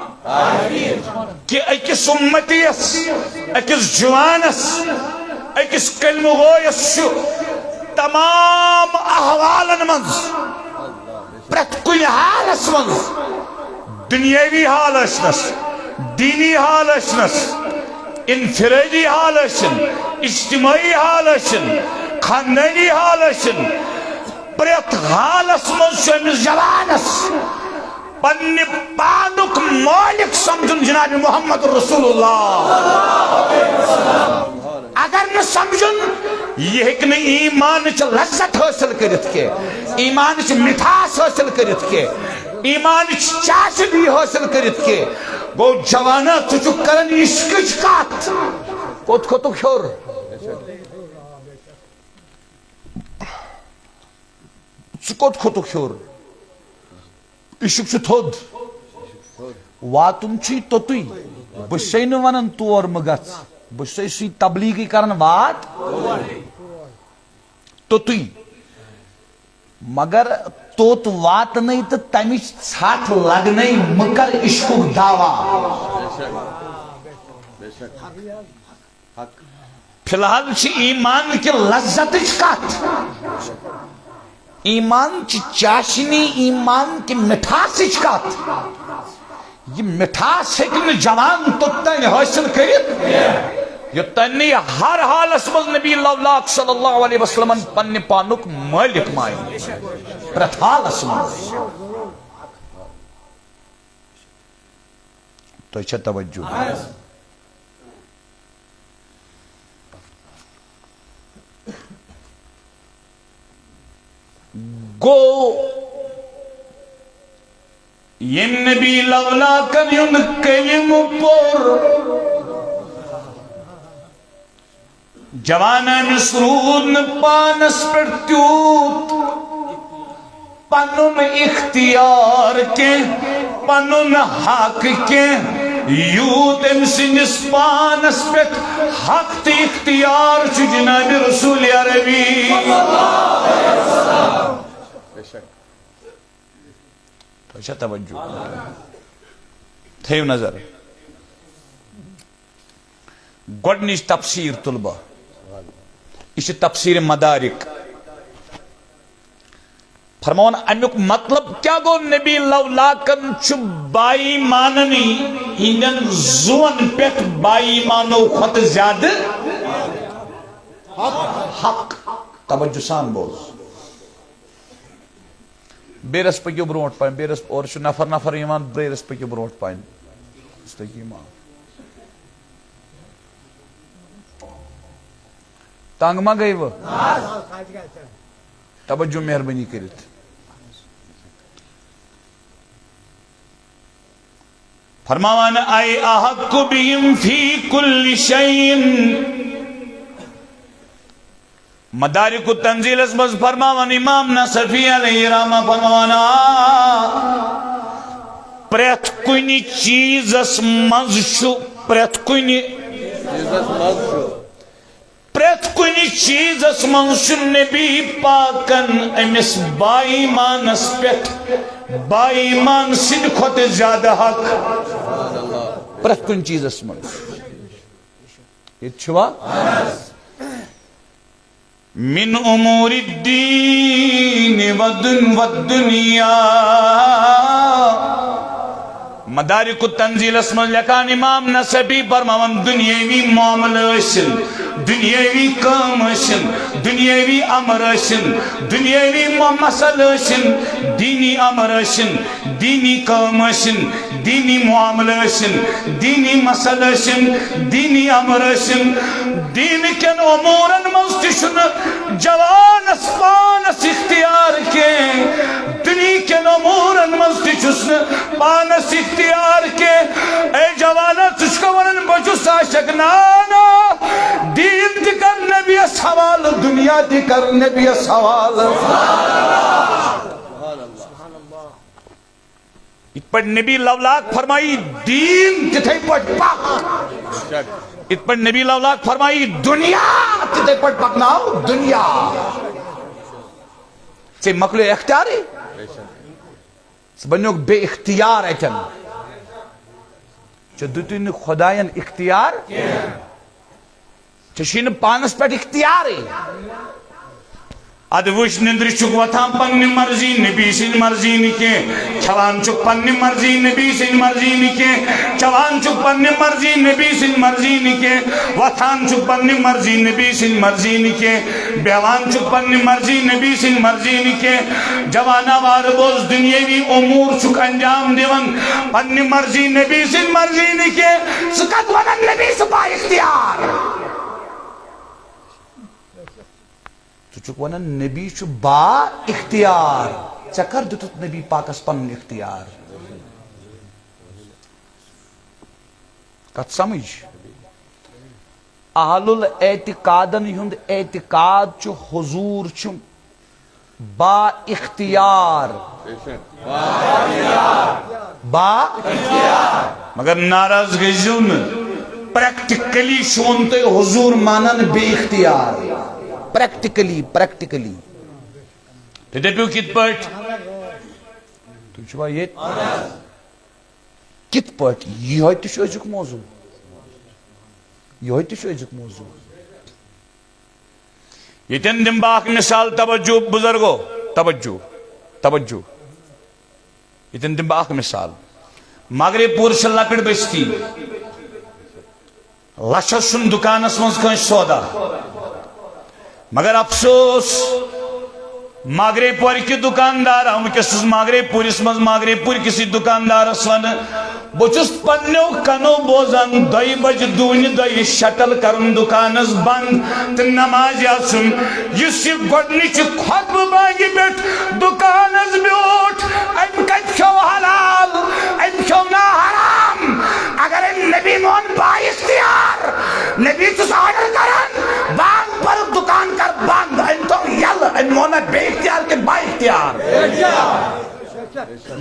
S1: کہ اکس امتیس اکس جوانس اکس کلم گویس تمام احوالن منز پرت کل حالس منز دنیاوی حال اشنس دینی حال اشنس انفرادی حال اشن اجتماعی حال اشن خاندانی حال اشن پریت حالس منز جوانس پنی پانک مالک سمجھن جناب محمد رسول اللہ اگر نہ سمجھن یہ ایک نے ایمان چا لذت حاصل کرت کے ایمان چا مٹھاس حاصل کرت کے ایمان چا چاس بھی حاصل کرت کے وہ جوانا تجھو کرن عشقش کات کت کتو کھور کت کتو کھور عشق چھ تھود واتن چھ توتوی
S3: بسے ون تور مگھ بسے سی تبلیغی کرن وات توتھی مگر توت واتن تو تمچ ژھٹ لگن مکر عشق دعوی
S1: فی الحال ایمان کی لذت کت
S3: ایمان کی چاشنی ایمان کی مٹھاس کت
S1: یہ مٹھاس ہیکن جوان توتن حاصل کرت یوتن ہر حالس مز نبی اللہ صلی اللہ علیہ وسلم پنہ پانک مالک مان پرت حالس مز
S3: تو توجہ
S1: گو یم نبی لولا کن یون کلم پور جوانان سرود پانس پر تیوت پنن اختیار کے پنن حق کے یوت ام سنس پانس پہ حق تی اختیار چھ جناب رسول عربی
S3: اچھا توجہ تھیو نظر گوڑنیچ تفسیر طلبہ یہ تفسیر مدارک
S1: فرمان امیک مطلب کیا گو نبی لولاکن چھ بائی ماننی ہندن زون پیٹ بائی مانو خط زیادہ
S3: حق توجہ سان بوز بیرس پکیو بروٹ پائن بیرس اور نفر نفر ایمان بیرس پکیو بروٹ پائن استقیمان تانگ ما گئی وہ توجہ مہربانی کرت
S1: فرمان اے احق بهم فی کل شیء مدارک التنزیل اسمز فرمان امام نصفی علیہ رحمہ فرمانا پریت کنی چیز اسمز شو پریت کنی چیز اسمز شو نبی پاکن امس بائی مانس پیت بائی مان سن خود زیادہ حق
S3: پریت کن چیز اسمز یہ چھوا
S1: من امور الدین والدنیا مدارک التنزیل اسم لکان امام نصبی فرمان دنیاوی معاملہ اسن دنیاوی کام اسن دنیاوی امر اسن دنیاوی مسئلہ اسن دینی امر اسن دینی کام اسن دینی معاملہ اسن دینی مسئلہ اسن دینی امر اسن دین کن امورن مستشن جوان اسپانس اختیار کے دنی کن امورن مستشن پانس اختیار کے اے جوانا تشکا ورن بچو ساشک نانا دین دی کر نبی سوال دنیا دی کر نبی سوال ات پر نبی لولاک فرمائی دین تتھے پٹ پاک ات پر نبی لولاک فرمائی دنیا تتھے پٹ پکناو دنیا سے مقلو اختیاری بنیوک بے اختیار ایچن چو دوتین خدایان اختیار چشین پانس پیٹ اختیاری اد وش نندر چک وطان پنی مرضی نبی سن مرضی نکے چھوان چک پنی مرضی نبی سن مرضی نکے چھوان چک پنی مرضی نبی سن مرضی نکے وطان چک پنی مرضی نبی سن مرضی نکے بیوان چک پنی مرضی نبی سن مرضی نکے جوانا وار بوز دنیاوی امور چک انجام دیون پنی مرضی نبی سن مرضی نکے سکت ونن نبی سپا اختیار
S3: چک ونن نبی چو با اختیار چکر دتت نبی پاکس پن اختیار کت سمجھ اہل الاعتقادن یہند اعتقاد چو حضور چو با اختیار با اختیار
S1: مگر ناراض گژھو نا پریکٹیکلی شون تو
S3: حضور مانن بے اختیار پریکٹیکلی
S1: تو دپیو کت پٹ
S3: تھی چھوا یہ کت پٹ یہ تہ ازیک موضوع
S1: یتن دم باق مثال توجہ بزرگو توجہ یتن دم باق مثال مغرب پور سے لکڑ بستی لچھس سن دکانس من کن سودا مگر افسوس مغرب پور کی دکاندار ونکس مغرب پورس من مغرب پور کسی دکاندارس ون بچس پنو کنو بوزان دئی بج دون دئی شٹل کرن دکانس بند تو نماز آسن اس گۄڈنِچ خطبہ بانگہِ پٮ۪ٹھ دکانس بیوٹھ ام کتہِ کھیو حلال ام کھیو نا حرام اگر نبی مون با اختیار نبی چھس آرڈر کران بانگ پر دکان کر بند ام تو یل ام مونا بے اختیار کے با اختیار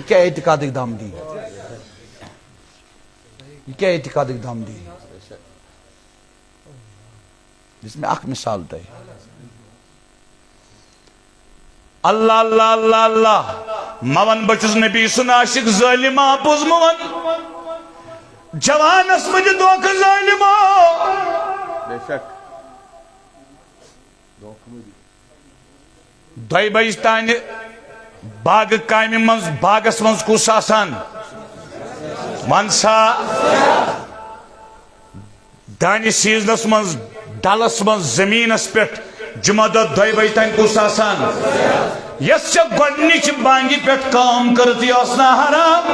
S3: کیا اعتقاد اقدام دی کیا اعتقاد اقدام دی جس میں اخ مثال دے
S1: اللہ اللہ اللہ اللہ مون بچس نبی سن عاشق ظالما پوز مون جوانس مجھ دوک ظالما
S4: بے شک
S1: دئی بج تان باغ کامہ من باغس من کس آسان ونسا دانہ سیزنس من ڈلس من زمینس پہ جمعہ دہ دئی بج تان کس آسان یس گۄڈنِچ بانگہِ پٮ۪ٹھ کٲم کٔرِتھ یہِ ٲس نا حرام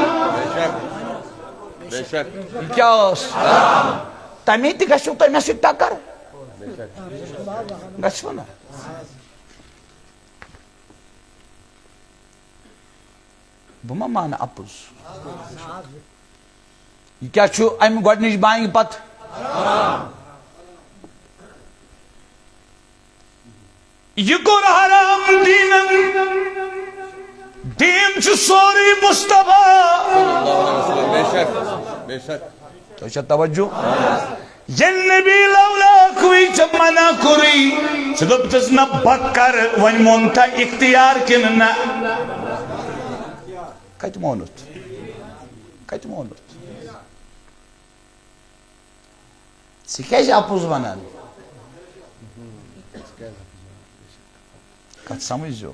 S4: بے شک
S3: کیا تمی تہ گھو تھی مے سی ٹکر گھو نا بہ ما مان اپز یہ کیا چھو ام گۄڈنِچ بانگہِ پت
S1: یہ کوٚر حرام دیٖنن دین چھُ سورُے مصطفیٰ
S4: بے شک بے شک
S3: تو چھا توجہ
S1: ییٚلہِ نبی لولاکھوٕے ژےٚ منع کوٚرُے ژٕ دوٚپتس نہ بہٕ کرٕ وۄنۍ مونتھا اختیار کِنہٕ نہ
S3: کتہِ مونُتھ ژٕ کیازِ اپُز ونان کتھ سمجھو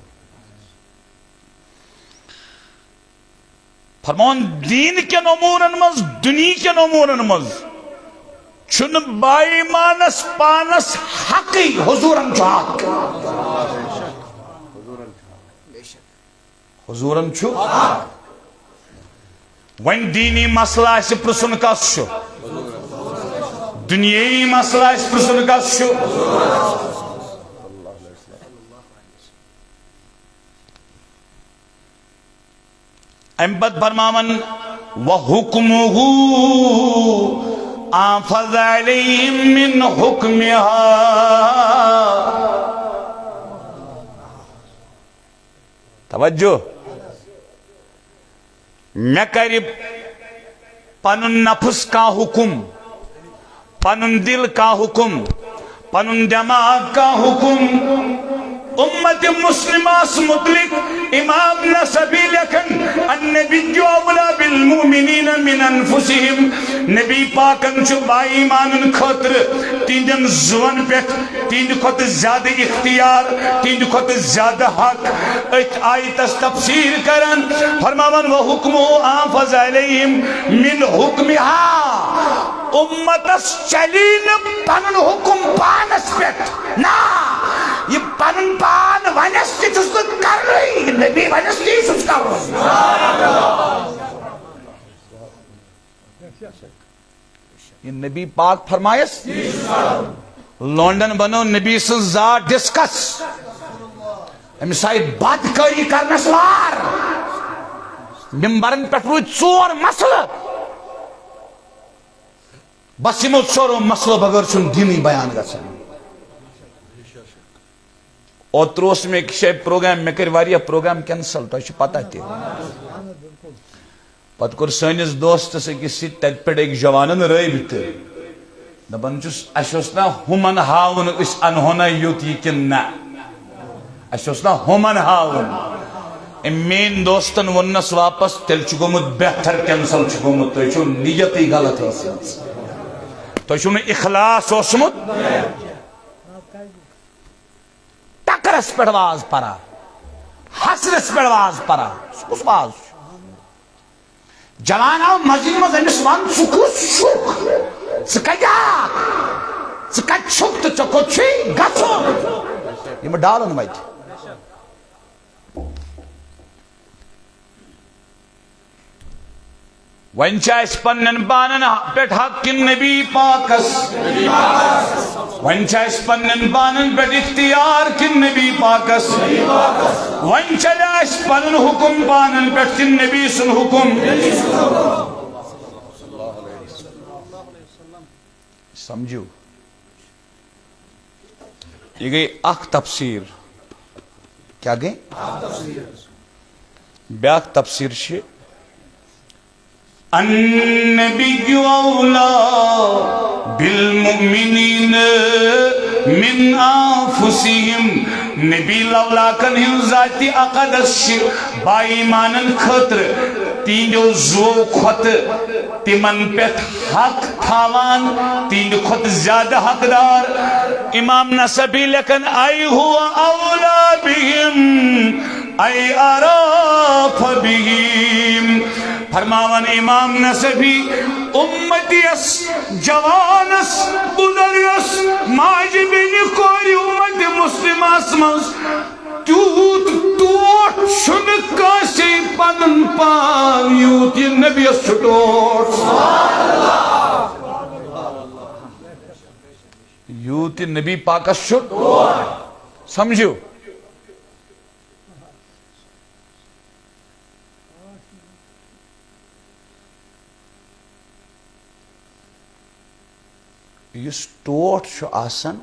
S1: فرمان دین کن امورن مز دنیا کن امورن مز چھُنہٕ بائی مانس پانس حقی
S3: حضورن چھُ حق حضورن چھُ
S1: وۄنۍ دینی مسلہ آسہِ پرژھُن کس چھُ دنیٲیی مسلہ آسہِ پرژھُن کس چھُ ام پت فرماون وحکمہ آفض علیہم من حکمہا توجہ مے کر پنن نفس کا حکم پنن دل کا حکم پنن دماغ کا حکم امت مسلماس مطلق امام نصبی لکھن النبی اولا بالمؤمنین من انفسهم نبی پاکن چھو با ایمانن خاطر تیندن زون پیٹھ تیند کھت زیادہ اختیار تیند کھت زیادہ حق ایت آیتس تفسیر کرن فرماون و حکمو آنفذ علیہم من حکمہا امتس چلین پنن حکم پانس پیٹھ نا یہ پنن پان ونس تی چھس تو کر رہی نبی ونس تی چھس کر رہی
S3: یہ نبی پاک فرمائس
S1: لونڈن بنو نبی سے ذات ڈسکس
S3: امسائی بدکاری کرنس وار ممبرن پہ روی ژور مسئلہ
S1: بس یمو ژورو مسلو بغیر چھن دینی بیان گژھان اوتروس میں ایک شے پروگرام میں کر واریہ پروگرام کینسل تو چھ پتہ تے
S3: پتہ کور سٲنِس دوستس أکِس سۭتۍ تتہِ پٮ۪ٹھ أکۍ جوانن رٲبطہٕ دپان چھُس اَسہِ اوس نا ہُمن ہاوُن أسۍ اَنہو نا یُتھ یہِ کِنہٕ نہ اَسہِ اوس نا ہُمن ہاوُن أمۍ میٛٲنۍ دوستن ووٚننس واپس تیٚلہِ چھُ گوٚمُت بہتر کینسل چھُ گوٚمُت تۄہہِ چھُو نیتٕے غلط ٲسمٕژ تۄہہِ چھُو نہٕ اخلاص اوسمُت ٹکرس پٮ۪ٹھ واز پران حسرس پٮ۪ٹھ واز پران سُہ کُس واز چھُ جوان آو مسجد منٛز أمِس وَن ژٕ کُس چھُکھ ژٕ کتہِ آکھ ژٕ کتہِ چھُکھ تہٕ ژےٚ کوٚت چھُے گژھُن یِم ڈالن وتہِ وۄنۍ چھِ اَسہِ پننٮ۪ن پانن پٮ۪ٹھ حق کِنہٕ نبی پاکس وۄنۍ چھِ اَسہِ پننٮ۪ن پانن پٮ۪ٹھ اختیار کِنہٕ نبی پاکس وۄنۍ چلہِ اَسہِ پنُن حُکم پانن پٮ۪ٹھ کِنہٕ نبی سُنٛد حُکم سمجھو یہ گئی اکھ تفسیر کیا گئی بیاکھ تفسیر چھِ النبی اولا بالمؤمنین من انفسہم نبی لولاکن ہن ذاتی اقدس چھ با ایمانن خاطر تہنٛدیو زُوو کھۄتہٕ تِمن پٮ۪ٹھ حق تھاوان تہنٛدِ کھۄتہٕ زیادٕ حقدار امام نصبی لیکن اے ہوا اولا بہم اے عراف بہم فرماون امام نصبی امتیس جوانس بزرگس ماجہِ بیٚنہِ کورِ امت مسلمس منٛز تیوٗت ٹوٹھ چھُنہٕ کٲنٛسے پنُن پان یوٗت یہِ نبیَس چھُ ٹوٹھ یوٗت یہِ نبی پاکس چھُ سمجھو یُس ٹوٹھ چھُ آسان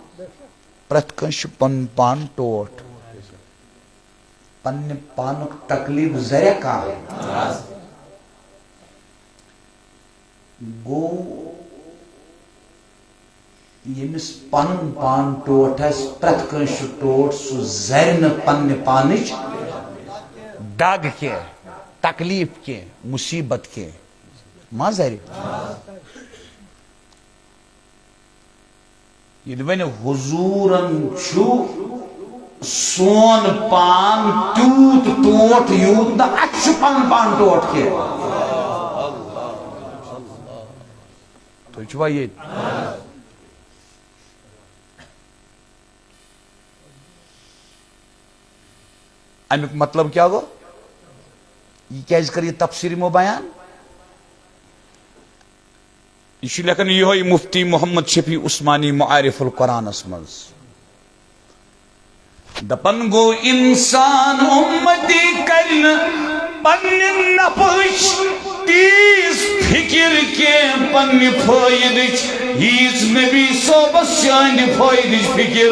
S3: پرٛٮ۪تھ کٲنٛسہِ چھُ پنُن پان ٹوٹھ پننہِ پانُک تکلیٖف ذریعہ کانٛہہ گوٚو ییٚمِس پنُن پان ٹوٹھ آسہِ پرٛٮ۪تھ کٲنٛسہِ چھُ ٹوٹھ سُہ زرِ نہٕ پننہِ پانٕچ دگ کینٛہہ تکلیٖف کینٛہہ مُصیبت کینٛہہ ما زرِ ییٚلہِ وۄنۍ حضوٗرن چھُ سون پان تیوٗت ٹوٹھ یوٗت نہٕ اَسہِ چھُ پنُن پان ٹوٹھ کینٛہہ تُہۍ چھُوا ییٚتہِ امیُک مطلب کیٛاہ گوٚو یہِ کیٛازِ کٔر یہِ تفسیٖر یِمو بیان یہ چھُ لیکھان یِہوے مفتی محمد شفیع عثمانی معارف القرآنس منٛز دپان گوٚو انسان امتی کرِ نہٕ پننہِ نفعٕچ تیٖژ فکر کینٛہہ پننہِ فٲیدٕچ ییٖژ نبی صٲبس چھِ أہنٛدِ فٲیدٕچ فکر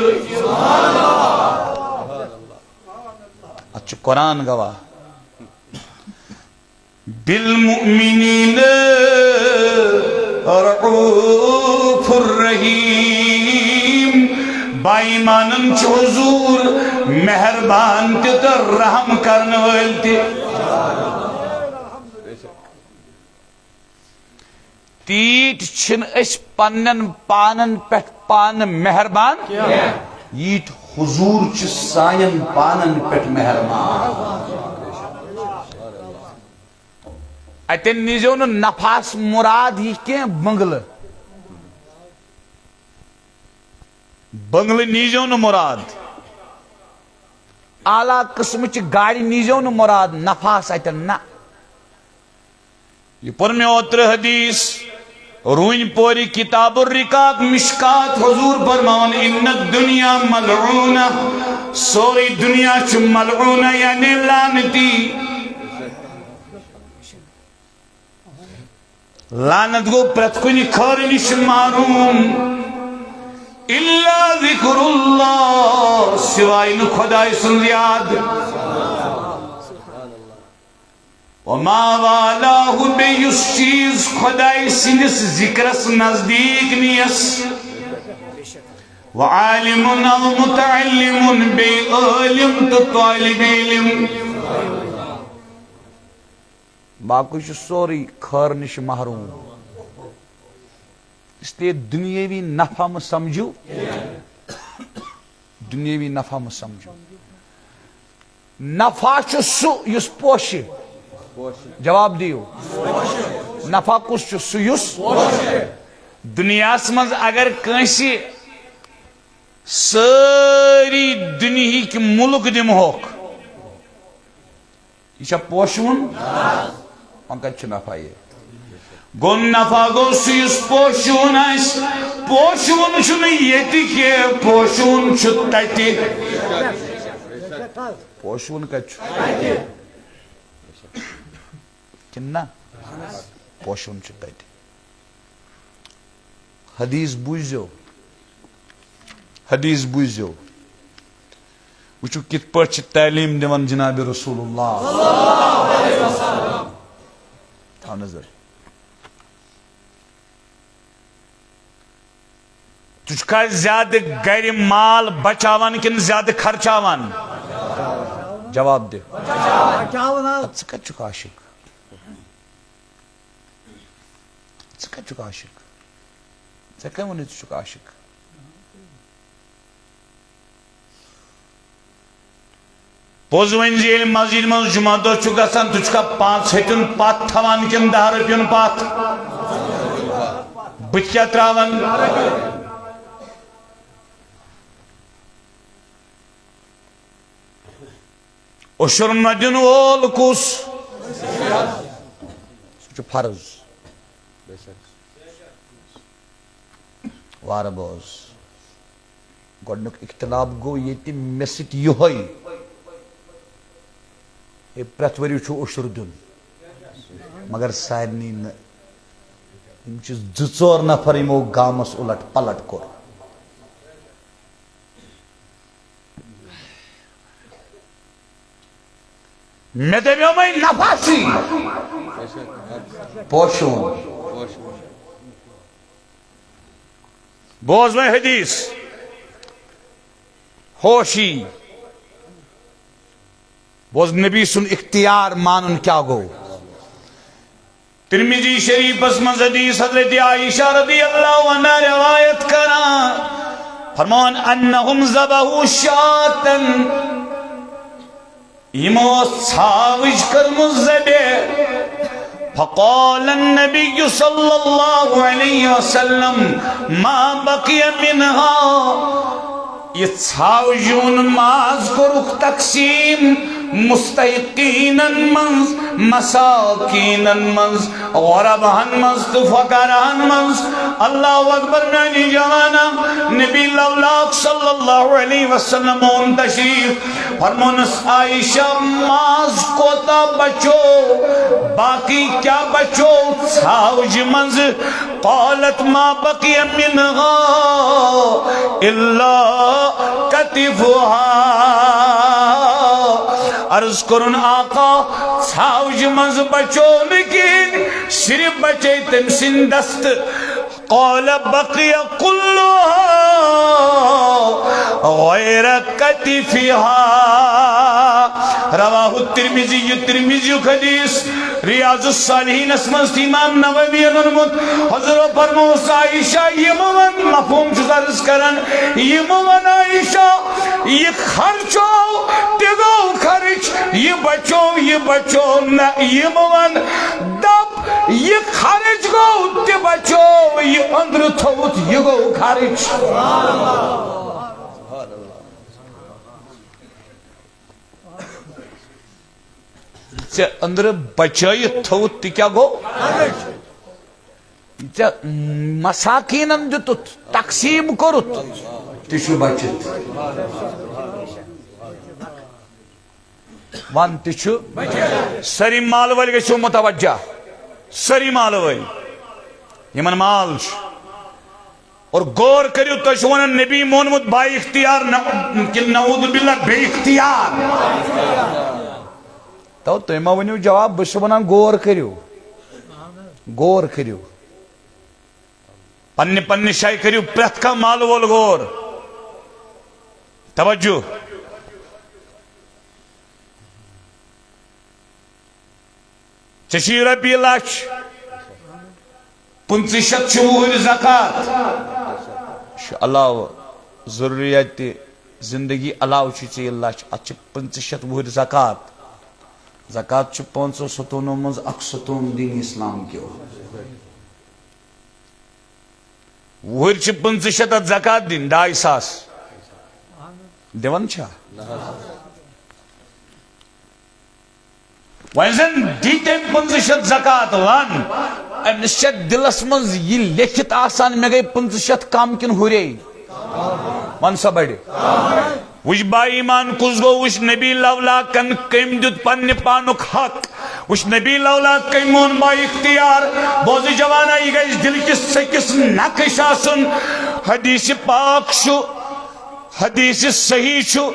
S3: اتھ چھُ قرآن گواہ بالمؤمنین رعوف الرحیم با ایمانن چھُ حضور مہربان تہِ تہٕ رحم کرن وٲلۍ تہِ تیٖتۍ چھِنہٕ أسۍ پننٮ۪ن پانن پٮ۪ٹھ پانہٕ مہربان ییٖتۍ حضور چھِ سانٮ۪ن پانن پٮ۪ٹھ مہربان اتٮ۪ن نیٖزیو نہٕ نفعس مُراد یہِ کینٛہہ بنگلہٕ بنگلہٕ نیٖزیو نہٕ مُراد اعلیٰ قٕسمٕچہِ گاڑِ نیٖزیو نہٕ مُراد نفعس اتٮ۪ن نہ یہِ پوٚر مےٚ اوترٕ حدیث روٗنۍ پورِ کتاب الرقاق مشکات حضور فرماوان ان الدنیا ملعونہ سورُے دنیا چھُ ملعونہ یعنی لعنتی لعنت گو پرٛٮ۪تھ کُنہِ خٲرٕ نِش محروٗم الا ذکر اللہ، سوائے نہ خدائے سن یاد. وما والاه بیس چیز خدای سندس ذکرس نزدیک نیس وعالم او متعلم بی علم تو طالب علم باقی چھ سوری خیر نش محروم اس لیے دنیاوی نفع میں سمجھو دنیاوی نفع میں سمجھو نفع چھ سو یس پوشی جواب دیو نفع کس چھ سو یس دنیا مز اگر کنسی ساری دنیا کی ملک دمہوک یہ پوشون مگر چھ نفع یہ گون نفع گو سیس پوشون آئیس پوشون چھنے یتی کے پوشون چھتتی پوشون کچھ کننا پوشون چھتتی حدیث بوزیو وچو کت پر چھ تعلیم دیوان جناب رسول اللہ تھا نظر تجھکا زیادہ گھر مال بچاوان کن زیادہ خرچاوان جواب دے ژٕ کتہِ چھُکھ عاشق ژٕ کتہِ چھُکھ عاشق ژےٚ کٔمۍ ووٚنُے ژٕ چھُکھ عاشق پوٚز ؤنۍ زِ ییٚلہِ مسجد منٛز جمعہ دۄہ چھُ گژھان ژٕ چھُکھا 5 ہتیُن پتھ تھاوان کِنہٕ 10 رۄپیُن پتھ بٕتھِ کیٛاہ ترٛاوان عشر مدن وول کس سہ فرض وار بوز گۄڈنیُک اختلاف گو ییٚتہِ مےٚ سۭتۍ یِہوٚے ہے پرٛٮ۪تھ ؤرِیہِ چھُ عشر دیُن مگر سارنٕے نہٕ یِم چھِ 2-4 نفر یِمو گامس اُلٹ پلٹ کوٚر میں دبیو میں نفاسی پوشون بوز میں حدیث ہوشی بوز نبی سن اختیار مانن کیا گو ترمذی شریف اس میں حدیث حضرت عائشہ رضی اللہ عنہ روایت کرا فرمان انہم ذبحوا شاۃ یمو ژھاوٕج کٔرمٕژ ذبح فقال النبي صلى الله عليه وسلم ما بقي منها یہ ژھاوجون ماز کوٚرُکھ تقسیٖم مستحقینن منز مساکینن منز غربہن منز تو فقرہن منز اللہ اکبر میانی جوانا نبی لولاک صلی اللہ علیہ وسلم ان تشریف فرمونس عائشہ ماز کوتا بچو باقی کیا بچو ژھاوج منز قالت ما بقی منها الا کتفها عرض کرن آقا ژھاوج منز بچو نکین صرف بچے تم سن دست قال بقي كلها غير كتفها رواه الترمذي حدیث ریاض الصالحین اسمز امام نووی نرمت حضرت فرموس عائشہ یمون مفہوم چھُس عرض کرن یمون عائشہ یہ خرچو تگو خرچ یہ بچو نہ یمون دب یہ خرچ گو تہ بچو یہ اندر تھوت یہ گو خرچ اندر بچائی تھوت تی کیا گو مساکینن دیتت تقسیم کرت تیشو بچت وان تیشو سری مال ولی گشو متوجہ سری مال ولی یمن مال اور غور کریو تشوانا نبی مونمد بائی اختیار نعوذ باللہ بے اختیار تو تُہۍ ما ؤنِو جواب بہٕ چھُس وَنان غور کٔرِو غور کٔرِو پننہِ پننہِ جایہِ کٔرِو پرٛٮ۪تھ کانٛہہ مالہٕ وول غور توجہ ژےٚ چھُے رۄپیہِ لچھ 500 چھُ وُہٕرۍ زکات چھُ علاوٕ ضروٗریات زندگی علاوٕ چھُ ژےٚ یہِ لچھ اتھ چھِ 500 وُہٕرۍ زکات زکات چھُ 5 ستوٗنو منٛز اکھ ستوٗن دیٖن اسلام کیو وُہٕرۍ چھِ 500 اتھ زکات دِنۍ 2,500 دِوان چھا وۄنۍ زن دی تٔمۍ 500 زکات ون أمِس چھا دلس منٛز یہِ لیکھِتھ آسان مےٚ گٔے 500 کم کِنہٕ ہُرے ون سا بڑِ وٕچھ با ایمان کُس گوٚو وٕچھ نبی لولاکن کٔمۍ دیُت پننہِ پانُک حق وٕچھ نبی لولا کٔمۍ مون با اختیار بوزٕ جوانا یہِ گژھِ دِلکِس سٔکِس نقش آسُن حدیث پاک چھُ حدیث صحیح چھُ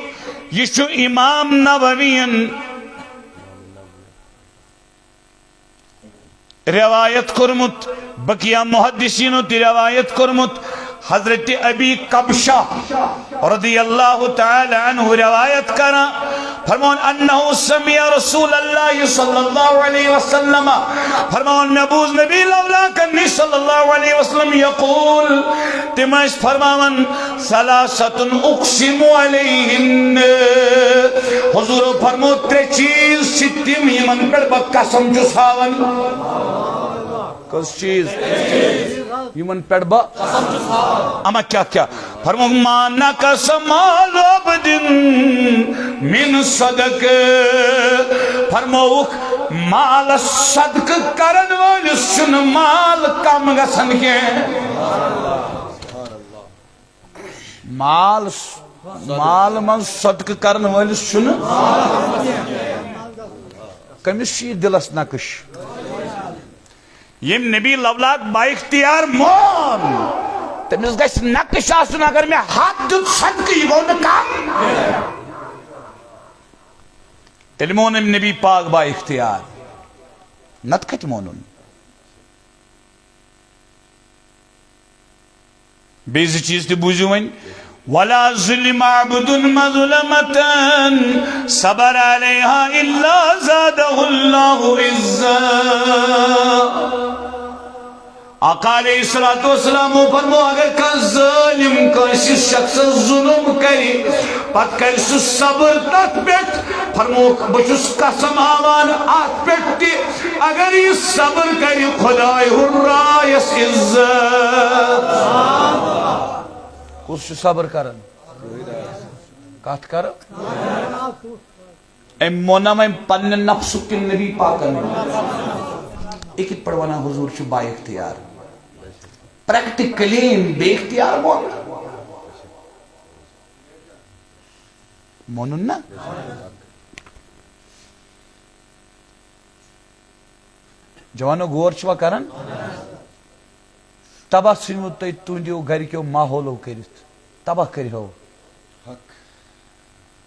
S3: یہ چھُ امام نوویَن روایت کورمُت بقیہ محدثینو تہِ روایت کورمُت حضرت ابی قبشہ رضی اللہ تعالی عنہ روایت کرا فرمون انہو سمع رسول اللہ صلی اللہ علیہ وسلم فرمون محبوز نبی لولا کنی صلی اللہ علیہ وسلم یقول تمہش فرماون ثلاثت اقسم علیہن حضور فرمو 3 چیز چھتم یمن پر با قسم چھس ہاون کس چیز یمن پر با اما کیا فرمو ما نقص مال عبد من صدق فرموک مال صدق کرن والس چھن مال کم گژھن کی مال من صدق کرن والس چھن کمس چھ دلس نقش یم نبی لولاک با اختیار مون تمس گژھِ نقش آسُن اگر مےٚ حق دیُت صدقہٕ یہِ گوٚو نہٕ کم تیٚلہِ مون أمۍ نبی پاک با اختیار نتہٕ کتہِ مونُن بیٚیہِ 2 چیٖز تہِ بوٗزِو وۄنۍ ولا ظلم عبد مظلمة صبر عليها إلا زاده الله عزا آقا علیہ الصلوۃ والسلام فرمو اگر کانٛہہ ظٲلم کٲنٛسہِ شخصس ظلم کرِ پتہٕ کرِ سُہ صبر تتھ پٮ۪ٹھ فرموکھ بہٕ چھُس قسم ہاوان اتھ پٮ۪ٹھ تہِ اگر یہِ صبر کرِ خۄداے ہُررایس عزت کُس چھُ صبر کران کتھ کر أمۍ ووٚننا وۄنۍ پننہِ نفسُک کِنہٕ نبی پاکن یہِ کِتھ پٲٹھۍ ونان حضوٗر چھُ با اختیار پریکٹِکلی بے اختیار مونُن نا جوانو غور چھوا کران تباہ ژھٕنوٕ تُہۍ تُہنٛدیو گرِکیو ماحولو کٔرِتھ تباہ کٔرِہو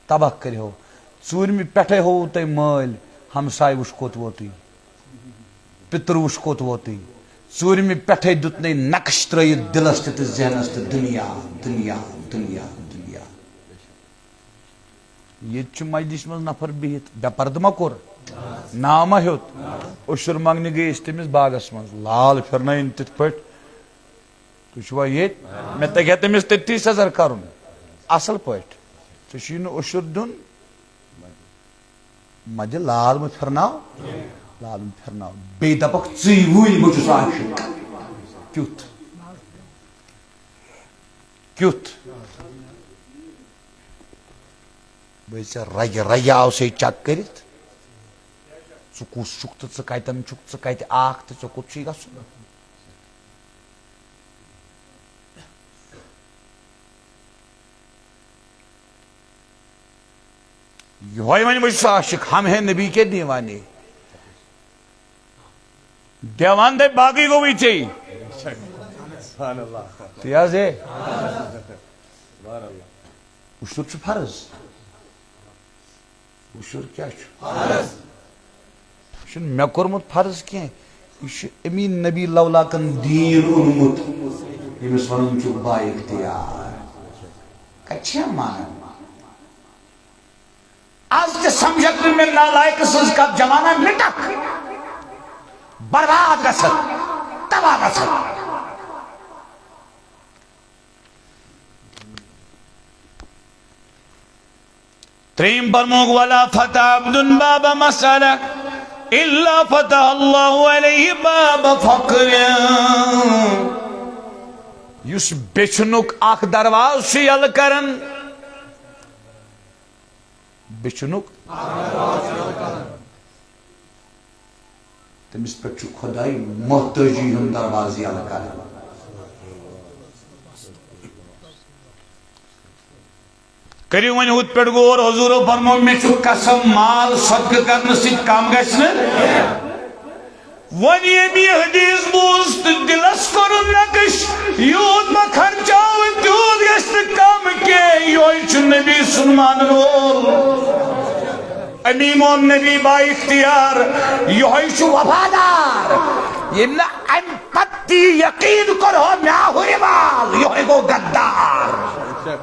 S3: تباہ کٔرِہو ژوٗرمہِ پٮ۪ٹھے ہووُ تۄہہِ مٲلۍ ہمساے وٕچھ کوٚت ووتُے پِتٕر وٕچھ کوٚت ووتُے ژوٗرمہِ پٮ۪ٹھے دیُتنَے نقش ترٲیِتھ دِلس تہِ تہٕ ذہنس تہِ دُنیا دُنیا دُنیا دُنیا ییٚتہِ چھُ مجلِس منٛز نفر بِہِتھ بے پردٕ ما کوٚر ناو ما ہیوٚت عشر منٛگنہِ گٔے أسۍ تٔمِس باغس منٛز لال پھِرنٲیِن تِتھ پٲٹھۍ تُہۍ چھُوا ییٚتہِ مےٚ تگہِ ہا تٔمِس تٔتھی سزر کرُن اصل پٲٹھۍ ژےٚ چھُے نہٕ عشر دیُن ما دِ لال مہٕ پھِرناو لال مہٕ پھِرناو بیٚیہِ دپکھ ژٕے وٕنۍ بہٕ چھُس عاشق کیُتھ کیُتھ بہٕ ژےٚ رگہِ رگہِ آوسَے چک کٔرِتھ ژٕ کُس چھُکھ تہٕ ژٕ کتٮ۪ن چھُکھ ژٕ کتہِ آکھ تہٕ ژےٚ کوٚت چھُے گژھُن یہوے وۄنۍ بہٕ چھُس عاشق ہم ہے نبی کے دیوانے دیوان دے باقی کو بھی چاہیے تیاز ہے عشر چھُ فرض عشر کیا چھُ مے کورمت فرض کی یہ امین نبی لولاکن دین اونمت یمس ونن چھ با اختیار کچھ مان آج تہ سمجھت میں نالائق سز کا زمانہ مٹک برباد گژھت تباہ گژھت تریم برموگ والا فتح عبد باب مسالہ الا فتح اللہ علیہ باب فقر یس بچنک اخ درواز سے یل کرن بچنک تمس پہ خدائی محتاجی ہم دروازے یل کرن کریو ون ہت پہ غور حضور فرمو مے قسم مال صدقہ کرنے سے کم گھنہ ون یم یہ حدیث بوز تو دلس کورن نقش یوت ما خرچاو تیوت گھنہ کم کی یہ نبی سن مان وول امیم نبی با اختیار یہ وفادار یم نا ام پتی یقین کرو میا ہوئی مال یہ گو غدار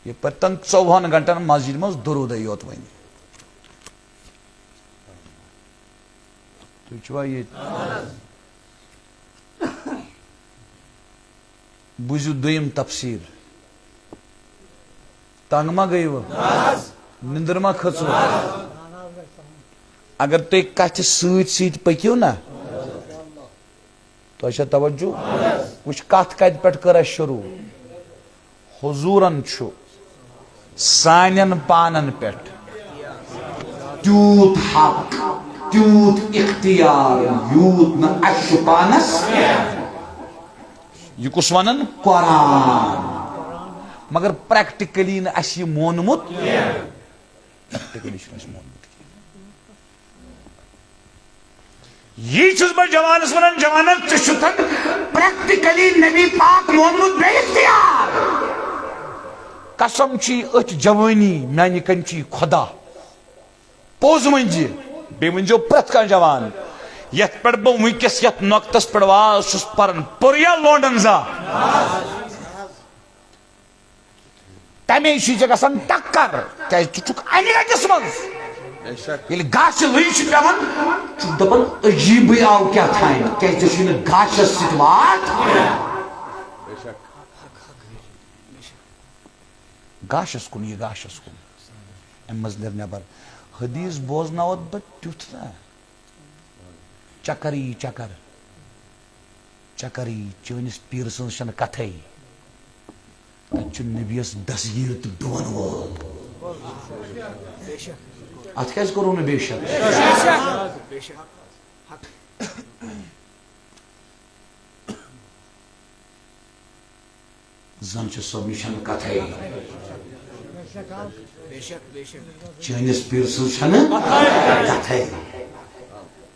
S3: یہ پتن 24 گھنٹن مسجد مز درود یوت ون تُہۍ یہ بوزیو دویم تفسیر تنگ ما گئی نندر ما کھژو اگر تُہۍ کتھ سۭتۍ پٔکِو نا تۄہہِ چھا توجہ وٕچھ کتھ کتہِ پٮ۪ٹھ کٔر اَسہِ شروع حضورن چھُ سانین پانن پٮ۪ٹھ تیوت حق تیوت اختیار یوت نا اَسہِ پانس یہ کس ونن قرآن مگر پریکٹیکلی نا اَسہِ یہ مونمت پریکٹیکلی چھُنہٕ اَسہِ مونمت یہ چھُس بہٕ جوانس ونان جوانن ژےٚ چھُتھ پریکٹیکلی نبی پاک مونمت بے اختیار قسم چی ات جوانی میانہ کن چی خدا پوز ونجی بی ونجو پرت کان جوان یت پڑ بہ ونکس یت نقطس پڑ واز چھس پرن پوریا لونڈن زا تمے چھ گژھان ٹکر کیاز ژٕ چھُکھ انہِ گٹس منٛز ییٚلہِ گاسہٕ لٔنۍ چھِ پیوان ژٕ دپان عجیٖبٕے آو کیٛاہ تھانۍ کیاز ژےٚ چھُے نہٕ گاسس سۭتۍ وات گاشس کن یہ گاشس کن ام مز نبر حدیث بوزناوت بہ تیُتھ نا چکر ای چکر چکر ای چٲنِس پیٖر سٕنٛز چھنہٕ کتھے تتہِ چھُ نبیس دسگیٖر تہٕ ڈون وول اتھ کیازِ کوٚروٕ نہٕ بے شک زن چھُ سۄ مےٚ چھنہٕ کتھے چٲنِس پیٖر سٕنٛز چھنہٕ کتھے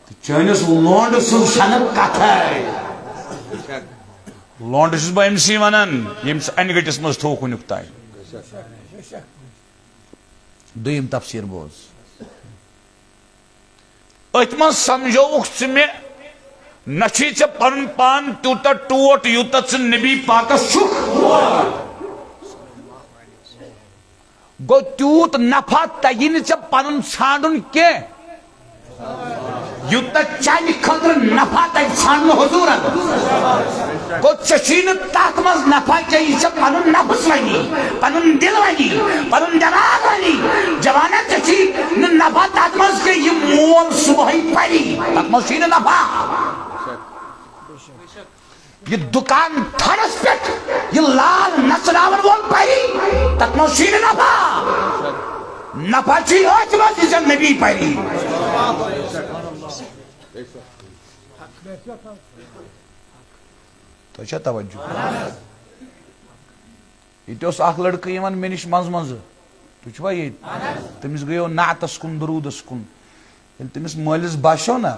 S3: تہٕ چٲنِس لونڈٕ سٕنٛز چھنہٕ کتھے لونڈٕ چھُس بہٕ أمسٕے ونان ییٚمِس انہِ گٔٹِس منٛز تھوٚو کُنیُک تانۍ دوٚیِم تفسیٖر بوز أتھۍ منٛز سمجھووُکھ ژٕ مےٚ نہ چھُے ژےٚ پنُن پان تیوٗتاہ ٹوٹھ یوٗتاہ ژٕ نبی پاکس چھُکھ گو تیوٗت نفع تگی نہٕ ژےٚ پنُن ژھانڈُن کینٛہہ یوٗتاہ چانہِ خٲطرٕ نفع تگہِ ژھانڈنہٕ حضوٗرن گو ژےٚ چھُے نہٕ تتھ منٛز نفع کینٛہہ یہِ ژےٚ پنُن نفس ونی پنُن دل ونی پنُن دٮ۪ماغ ونی جوانا ژےٚ چھُے نہٕ نفع تتھ منٛز کینٛہہ یہِ مول صبحٲے پری تتھ منٛز چھُے نہٕ نفع یہ دکان تھنس پہ یہ لال نچراون وول پری تک منٛز چھُے نہٕ نفع نفع چھُے أتھۍ منٛز یہِ ژےٚ نبی پری تۄہہِ چھا توجہ ییٚتہِ اوس اکھ لڑکہٕ یِوان مےٚ نِش منٛزٕ منٛزٕ تُہۍ چھُوا ییٚتہِ تٔمِس گٔیو نعتس کُن درودس کُن ییٚلہِ تٔمِس مٲلِس باسیو نا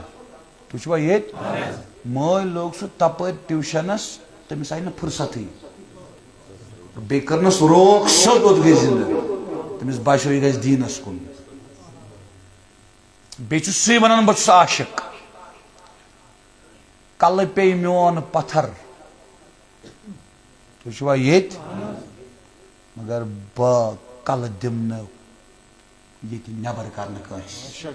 S3: تُہۍ چھُوا ییٚتہِ مٲلۍ لوگ سُہ تپٲرۍ ٹیوشنس تٔمِس آیہِ نہٕ فرصتھٕے بیٚیہِ کٔرنس روک سیوٚد اوٚت گٔے زندٕ تٔمِس باسیو یہِ گژھِ دیٖنس کُن بیچ سی ونان بچ عاشق کل پی میون پتھر تو چھوا یت مگر با کل دم یہ نبر کرنے کنس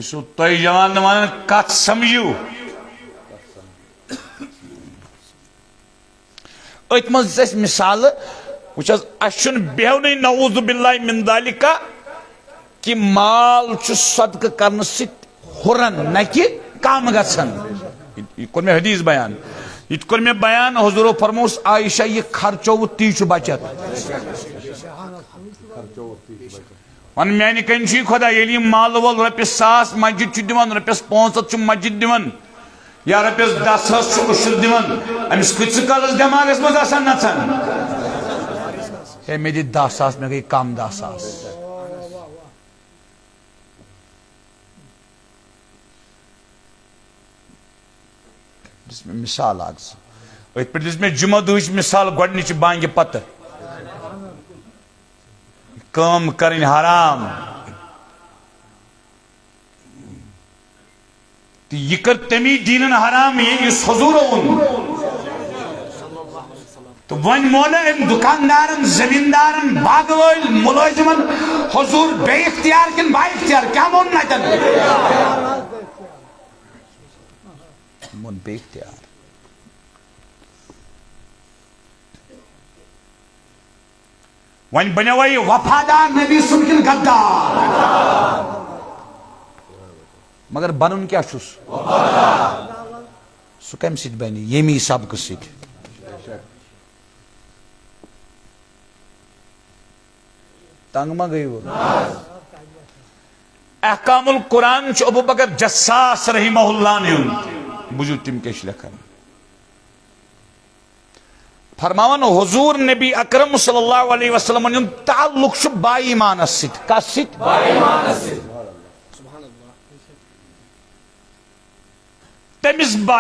S3: سو تھی جوان ون کت سمجھو ات مز مثال وچ اچھن بیہونی نعوذ باللہ من ذالک کہ مال چھ صدقہ کرنے ست ہرن نہ کہ کم گژھن یہ کور میں حدیث بیان یہ کور میں بیان حضور فرموس عائشہ یہ خرچو تی چھ بچت ون میانہ کنچی خدا یلی مال وول رۄپیس 100 مسجد چھ دِوان رۄپیس 500 چھ مسجد دِوان یا رۄپیس 10,000 چھ عشر دِوان امس کۭتِس کالس دٮ۪ماغس منٛز آسان نژان ہے مےٚ دِ 10,000 مےٚ گٔے کم 10,000 دِژ مےٚ مثال اکھ زٕ أتھۍ پٮ۪ٹھ دِژ مےٚ جمعہ دۄہٕچ مثال گۄڈنِچہِ بانگہِ پتہٕ کٲم کرٕنۍ حرام تہٕ یہِ کٔر تمی دیٖنن حرام یُس حضوٗرو اوٚن تہٕ وۄنۍ مون أمۍ دُکاندارن زٔمیٖندارن باغہٕ وٲلۍ مُلٲزِمن حضوٗر بے اختیار کِنہٕ با اختیار کیٛاہ ووٚن اتٮ۪ن ووٚن بے اختیار وۄنۍ بنیوا یہِ وفادار نبی سُنٛد کِنہٕ غدار مگر بنُن کیٛاہ چھُس سُہ کمہِ سۭتۍ بنہِ ییٚمی سبقہٕ سۭتۍ تنگ ما گٔیوٕ احکام القرآن چھُ ابو بکر جساس رحمہ اللہ ہُنٛد بوٗزِو تِم کیٛاہ چھِ لیکھان فرماوان حضور نبی اکرم صلی اللہ علیہ وسلم ہُنٛد تعلق چھُ با ایمانس سۭتۍ کس سۭتۍ تٔمِس با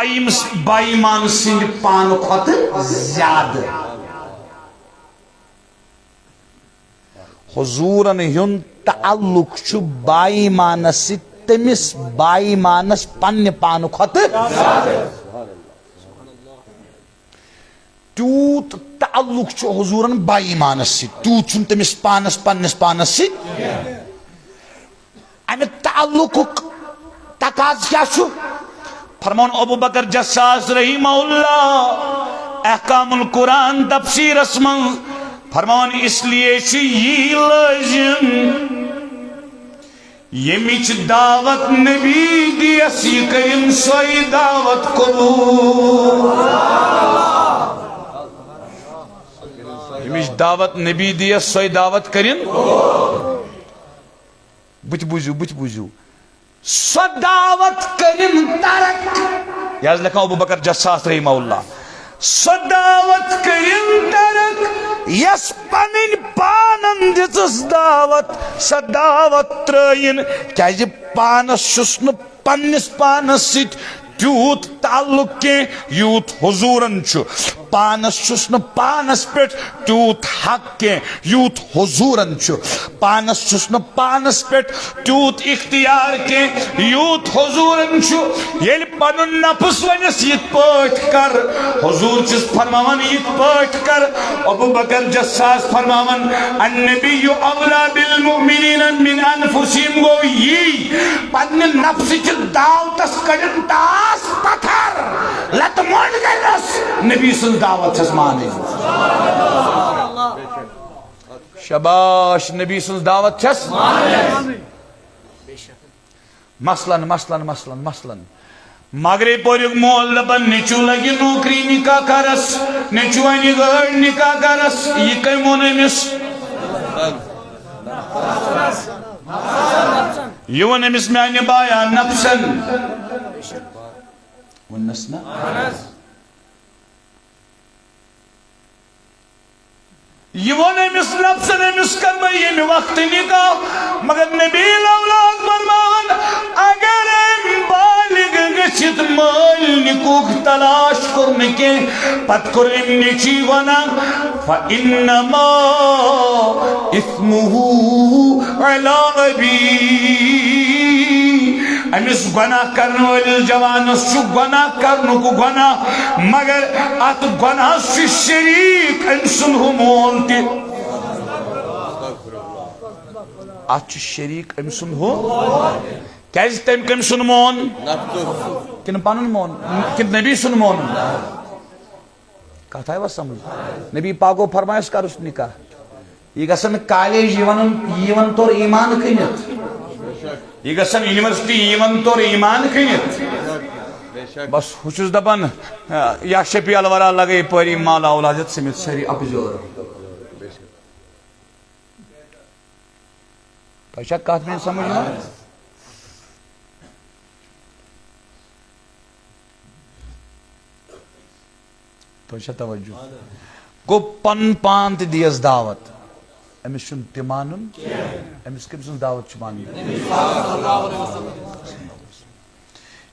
S3: ایمان سٕنٛدِ پانہٕ کھۄتہٕ زیادٕ حضورن ہُنٛد تعلق چھُ با ایمانس سۭتۍ تٔمِس با ایمانس پننہِ پانہٕ کھۄتہٕ تیوٗت تعلق چھُ حضورن با ایمانس سۭتۍ تیوٗت چھُنہٕ تٔمِس پانس پننِس پانس سۭتۍ امہِ تعلقُک تقاضہٕ کیٛاہ چھُ فرمان ابو بکر جساس رحمہ اللہ احکام القرآن تفسیرس منٛز فرمان اس لیے چھُ یی لٲزِم ییٚمِچ دعوت نبی دِیَس یہِ کٔرِن سۄے دعوت قبوٗل ییٚمِچ دعوت نبی دِیَس سۄے دعوت کٔرِن بُتھِ بوٗزِو سۄ دعوت کٔرِن ترک یہ حظ لیکھان ابو بکر جساس رحمہ اللہ سۄ دعوت کٔرِن ترک یس پنٕنۍ پانن دِژٕس دعوت سۄ دعوت ترٲیِن کیازِ پانس چھُس نہٕ پننِس پانس سۭتۍ تیوٗت تعلق کینٛہہ یوٗت حضورن چھُ پانس چھُس نہٕ پانس پٮ۪ٹھ تیوٗت حق کینٛہہ یوٗت حضورن چھُ پانس چھُس نہٕ پانس پٮ۪ٹھ تیوٗت اختیار کینٛہہ یوٗت حضورن چھُ ییٚلہِ پنُن نفس ونٮ۪س یِتھ پٲٹھۍ کر حضور چھُس فرماوان یِتھ پٲٹھۍ کر ابو بکر جساس فرماوان النبی اولیٰ بالمؤمنین من انفسہم گوٚو یی پننہِ نفسٕچہِ دعوتس کڑن ٹاس پتھر لتہٕ مۄنڈ کرنس نبی سٕنٛز دعوت چھس مانٕنۍ شاباش نبی سٕنٛز دعوت چھس مثلاً مغرے پوریُک مول دپان نیچو لگہِ نوکری نکاح کرس نیچو انہِ گٲڑۍ نکاح کرس یہِ کٔمۍ ووٚن أمِس یہِ ووٚن أمِس میانہِ بایا نفسن ووٚننس نا یہ ووٚن أمِس نفسن أمِس کر بہٕ ییٚمہِ وقتہٕ نکاح مگر نبی الاولاد فرماوان اگر أمۍ بالغ گٔژھِتھ نکی پت کر امنی چی ونا فَإِنَّمَا اِثْمُهُ عَلَىٰ رَبِي امس گناہ کرنے والے جوانس چھو گناہ کرنے کو گناہ مگر ات گناہ سے شریک انسان ہمون تی ات شریک انسان ہو کیسے تم کم سن مون کن پانن مون کن نبی سن مون کہتا ہے وہ سمجھ نبی پاکو فرمائش کر اس نکاح یہ گسن کالج یون طور ایمان کنیت یہ گسن یونیورسٹی یون طور ایمان کنیت بس ہوچس دپان یا شپی الورا لگے پری مالا اولادت سمیت سری اپزور پیشا کہت میں سمجھنا پیشا توجہ گو پن پان تی دیس دعوت امس چون تی مانن امس کم سن دعوت چھ مانن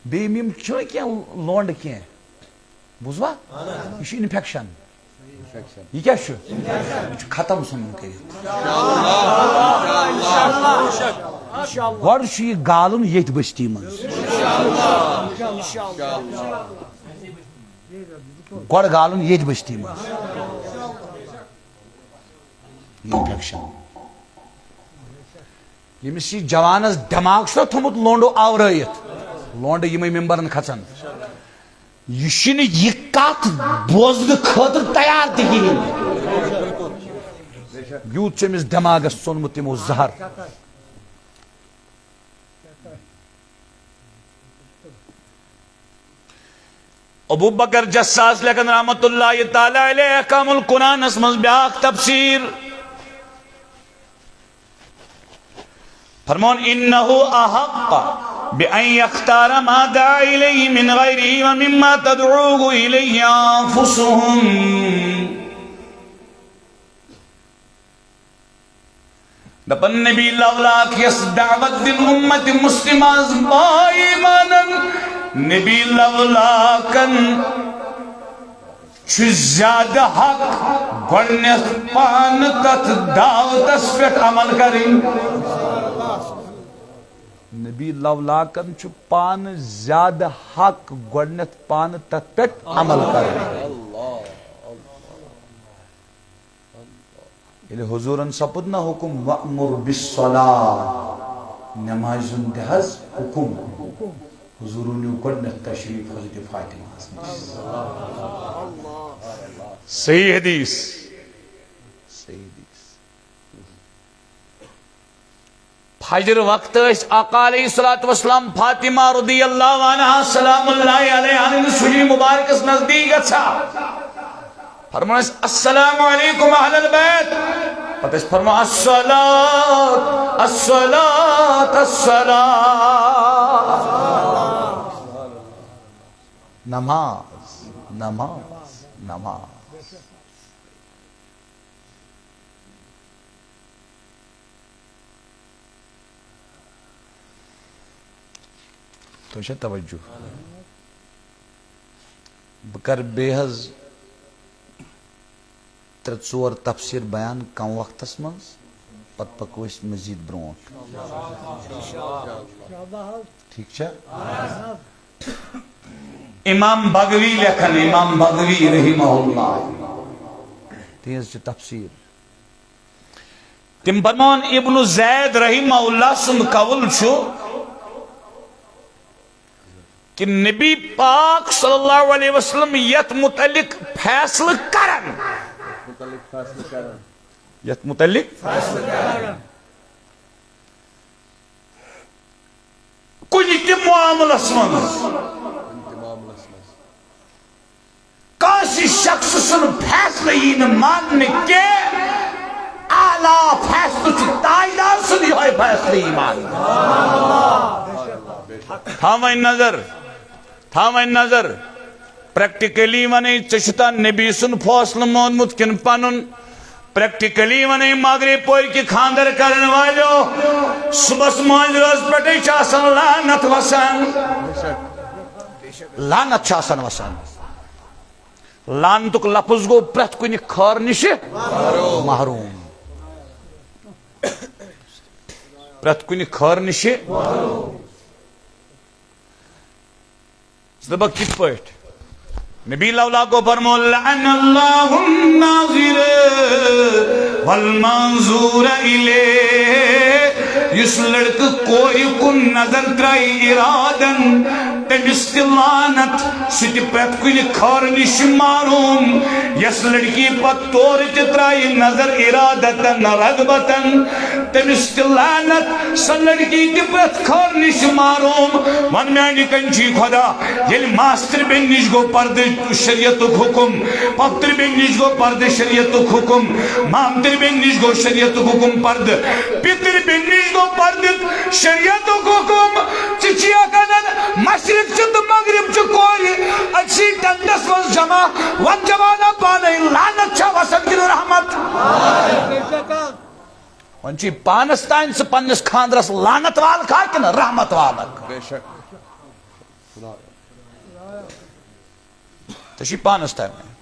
S3: بیم یم چھو کیا لونڈ کیا بوزوا یہ چھ انفیکشن یہ کیا چھ یہ چھ ختم سن کریت گوڑ چھ یہ گالن یت بستی من گوڑ گالن یت بستی من یہ انفیکشن یمس یہ جوانس دماغ چھ تھومت لونڈو آورائیت لونڈ یمے ممبرن کھسن یہ چھنہ یہ کت بوزن خاطر تیار تہ کہین یوت چھ امس دماغس ژونمت تمو زہر ابو بکر جساس لیکن رحمت اللہ تعالی علیہ احکام القرآن اسمز بیاق تفسیر فرمون انہو احق بأن يختار ما دعا إليه من غيره ومما تدعوه إليه أنفسهم دپن نبی لولاک یس دعوت دن امت مسلمہ با ایمانا نبی لولاکن چھ زیادہ حق گوڑنیت پان تت دعوت اسپیٹ عمل کریں نبی لولاکن چھ پان زیادہ حق گوڑنیت پان تت پیٹ عمل کریں یلی حضورن سپدنا حکم وَأْمُرْ بِالصَّلَاةِ نمازن دہز حکم حضورن گوڑنیت تشریف حضرت فاطمہ صحیح حدیث فجر وقت اس آقا علیہ السلام فاطمہ رضی اللہ عنہ سلام اللہ علیہ سجی مبارک اس نزدیک اچھا فرمائے السلام علیکم اہل البیت پتہ اس فرمائے الصلاة الصلاة الصلاة نماز نماز نماز تو شاید توجہ بکر بیحز ترت ژور تفسیر بیان کم وقتس مز پت پکو اس مزید برونٹ ٹھیک چھا امام بغوی لکھن امام بغوی رحمہ اللہ تیز چھ تفسیر تم فرمان ابن زید رحمہ اللہ سن قول چھو کہ نبی پاک صلی اللہ علیہ وسلم یت متعلق فیصل کرن یت متعلق فیصل کرن کچھ تی معاملس من کاسی شخص سن فیصل ہین ماننے کے اعلیٰ فیصل چھ تائیدار سن یہ فیصل ایمان تھامین نظر پریکٹیکلی ونی چشتا نبی سن فاصل مونمت کن پنن پریکٹیکلی ونی مغرب پور کی خاندر کرن والو صبح مانج روز پٹے چاسن لعنت وسان لعنت چاسن وسان لانتک لفظ گو پرت کن خار نش محروم پرت کن خار نش دبک کت پٹ نبی لولا کو فرمو لعن اللہ الناظر والمنظور الیہ اس لڑک کوئی کن نظر ترائی ارادن تمس لعنت سٹ پرت کن خار نش معروم یس لڑکی پت طور ترائی نظر ارادتن رغبتن تمس لعنت سا لڑکی پرت خار نش معروم من میانی کنچی خدا یل ماستر بن نش گو پرد شریعت حکم پتر بن نش گو پرد شریعت حکم مامتر بن نش گو شریعت حکم پرد پتر بن نش گو پرد شریعت حکم چچیا کنن مشرق چت مغرب چ کوئی اچھی ٹنڈس وز جمع ون جوانا پانے لعنت چھا وسن کی رحمت ونچی پانستان سے پنس خاندرس لعنت وال کھا کن رحمت والک
S4: بے شک
S3: تشی پانستان میں